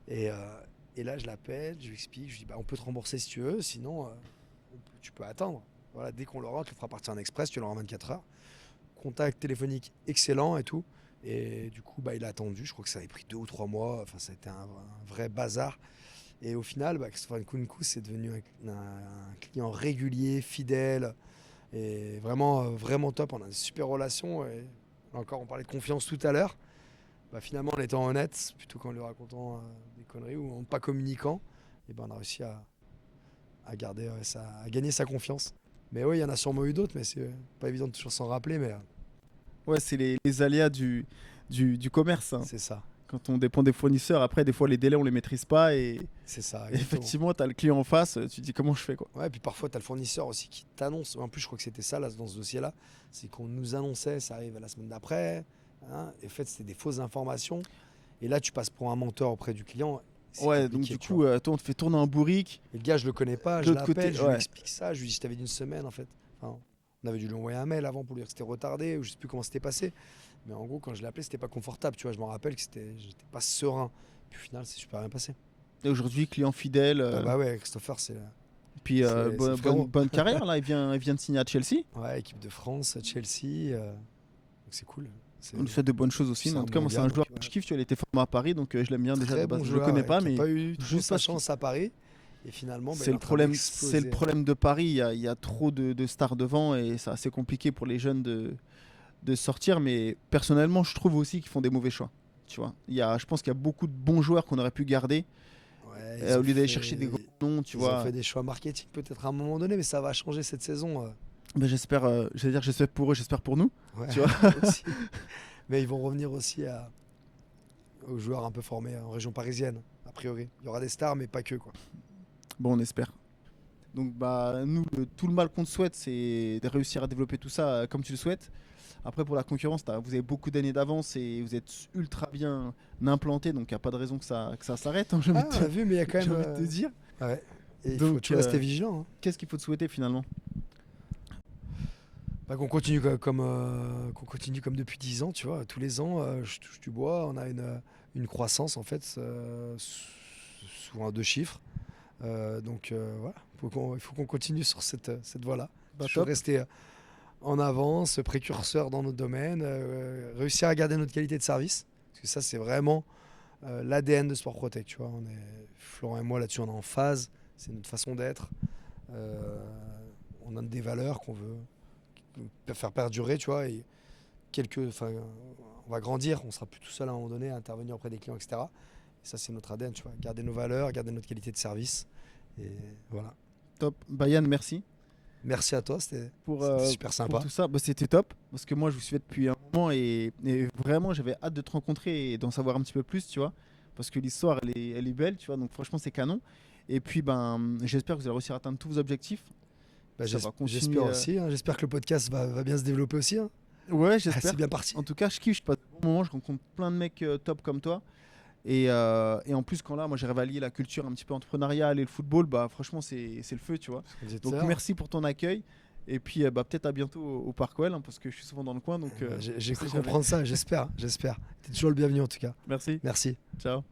Et, et là, je l'appelle, je lui explique. Je lui dis, on peut te rembourser si tu veux. Sinon, tu peux attendre. Voilà, dès qu'on l'aura, on te le fera partir en express. Tu l'auras en 24 heures. Contact téléphonique excellent et tout. Et du coup, il a attendu. Je crois que ça avait pris 2 ou 3 mois. Enfin, ça a été un vrai bazar. Et au final, Christopher Nkunku, c'est devenu un client régulier, fidèle. Et vraiment, vraiment top. On a une super relation. Et là encore, on parlait de confiance tout à l'heure. Finalement, en étant honnête, plutôt qu'en lui racontant des conneries ou en pas communiquant, et on a réussi à garder à gagner sa confiance. Mais oui, il y en a sûrement eu d'autres, mais c'est pas évident de toujours s'en rappeler. Mais Ouais, c'est les aléas du commerce, hein. c'est ça. Quand on dépend des fournisseurs, après, des fois, les délais, on les maîtrise pas. Et C'est ça. et Exactement. effectivement, tu as le client en face, tu te dis comment je fais, quoi. Ouais, puis parfois, tu as le fournisseur aussi qui t'annonce. En plus, je crois que c'était ça là, dans ce dossier-là. C'est qu'on nous annonçait, ça arrive la semaine d'après. Hein, et en fait, c'était des fausses informations. Et là, tu passes pour un menteur auprès du client. C'est Ouais, donc compliqué, du tu coup, vois. toi, on te fait tourner un bourrique. Et le gars, je le connais pas. De Je l'autre côté, l'appelle, je lui ouais. explique ça. Je lui dis, je t'avais dit une semaine, en fait. Enfin, on avait dû lui envoyer un mail avant pour lui dire que c'était retardé ou je sais plus comment c'était passé. Mais en gros, quand je l'ai appelé, c'était pas confortable. Tu vois, je me rappelle que j'étais pas serein. Puis au final, c'est super bien passé. Et aujourd'hui, client fidèle. Bah ouais, Christopher, c'est Puis c'est le frérot. bonne carrière, là. Il vient de signer à Chelsea. ouais, équipe de France, Chelsea. Donc c'est cool. C'est On lui fait de bonnes choses aussi. c'est Mais en un tout cas, moi, c'est un mondial, joueur donc, que je kiffe. Tu vois, il était formé à Paris, donc je l'aime bien déjà très de base. bon Je joueur, le connais pas, qui a mais pas eu trop juste sa parce chance à Paris. Et finalement, c'est il est le en train problème. d'exploser. C'est le problème de Paris. Il y a trop de stars devant et c'est assez compliqué pour les jeunes de sortir. Mais personnellement, je trouve aussi qu'ils font des mauvais choix. Tu vois, je pense qu'il y a beaucoup de bons joueurs qu'on aurait pu garder Ouais, ils au ont lieu d'aller fait- chercher des grands noms. Tu Ils ont vois, fait des choix marketing peut-être à un moment donné, mais ça va changer cette saison. Ben, j'espère, j'allais dire j'espère pour eux, j'espère pour nous. Ouais, Tu vois. aussi. Mais ils vont revenir aussi aux joueurs un peu formés en région parisienne, a priori. Il y aura des stars, mais pas que, quoi. Bon, on espère. Donc bah nous, tout le mal qu'on te souhaite, c'est de réussir à développer tout ça comme tu le souhaites. Après pour la concurrence, vous avez beaucoup d'années d'avance et vous êtes ultra bien implanté, donc il n'y a pas de raison que ça s'arrête, hein, j'ai envie Ah, de on te, a vu, mais il y a quand j'ai même. envie de te dire. Ouais. Et il faut Donc toujours rester vigilant, hein. qu'est-ce qu'il faut te souhaiter finalement? Bah, qu'on continue comme depuis 10 ans, tu vois. Tous les ans, je touche du bois, on a une croissance en fait, souvent à 2 chiffres. Voilà, il faut qu'on continue sur cette voie-là. Bah, Toujours top. rester en avance, précurseur dans notre domaine, réussir à garder notre qualité de service. Parce que ça, c'est vraiment l'ADN de Sport Protect. Tu vois. Florent et moi, là-dessus, on est en phase. C'est notre façon d'être. On a des valeurs qu'on veut faire perdurer, tu vois. Et on va grandir, on sera plus tout seul à un moment donné à intervenir auprès des clients, etc. Et ça, c'est notre ADN, tu vois. Garder nos valeurs, garder notre qualité de service. Et voilà. Top. Bayane, merci Merci à toi, c'était pour, super pour sympa. tout ça. Bah, c'était top parce que moi je vous suivais depuis un moment et vraiment j'avais hâte de te rencontrer et d'en savoir un petit peu plus, tu vois. Parce que l'histoire elle est belle, tu vois. Donc franchement c'est canon. Et puis ben j'espère que vous allez réussir à atteindre tous vos objectifs. Bah, Ça va continuer, j'espère aussi, hein. J'espère que le podcast va bien se développer aussi, hein. Ouais, Ah, j'espère. c'est bien parti. En tout cas, je kiffe, je passe un bon moment, je rencontre plein de mecs top comme toi. Et en plus, quand là, moi j'ai révalié la culture un petit peu entrepreneuriale et le football, bah franchement, c'est le feu, tu vois. Donc merci pour ton accueil. Et puis bah, peut-être à bientôt au Parc OL, hein, parce que je suis souvent dans le coin. Donc, J'ai on sait cru jamais. comprendre ça, j'espère. T'es toujours le bienvenu en tout cas. Merci. Merci. Ciao.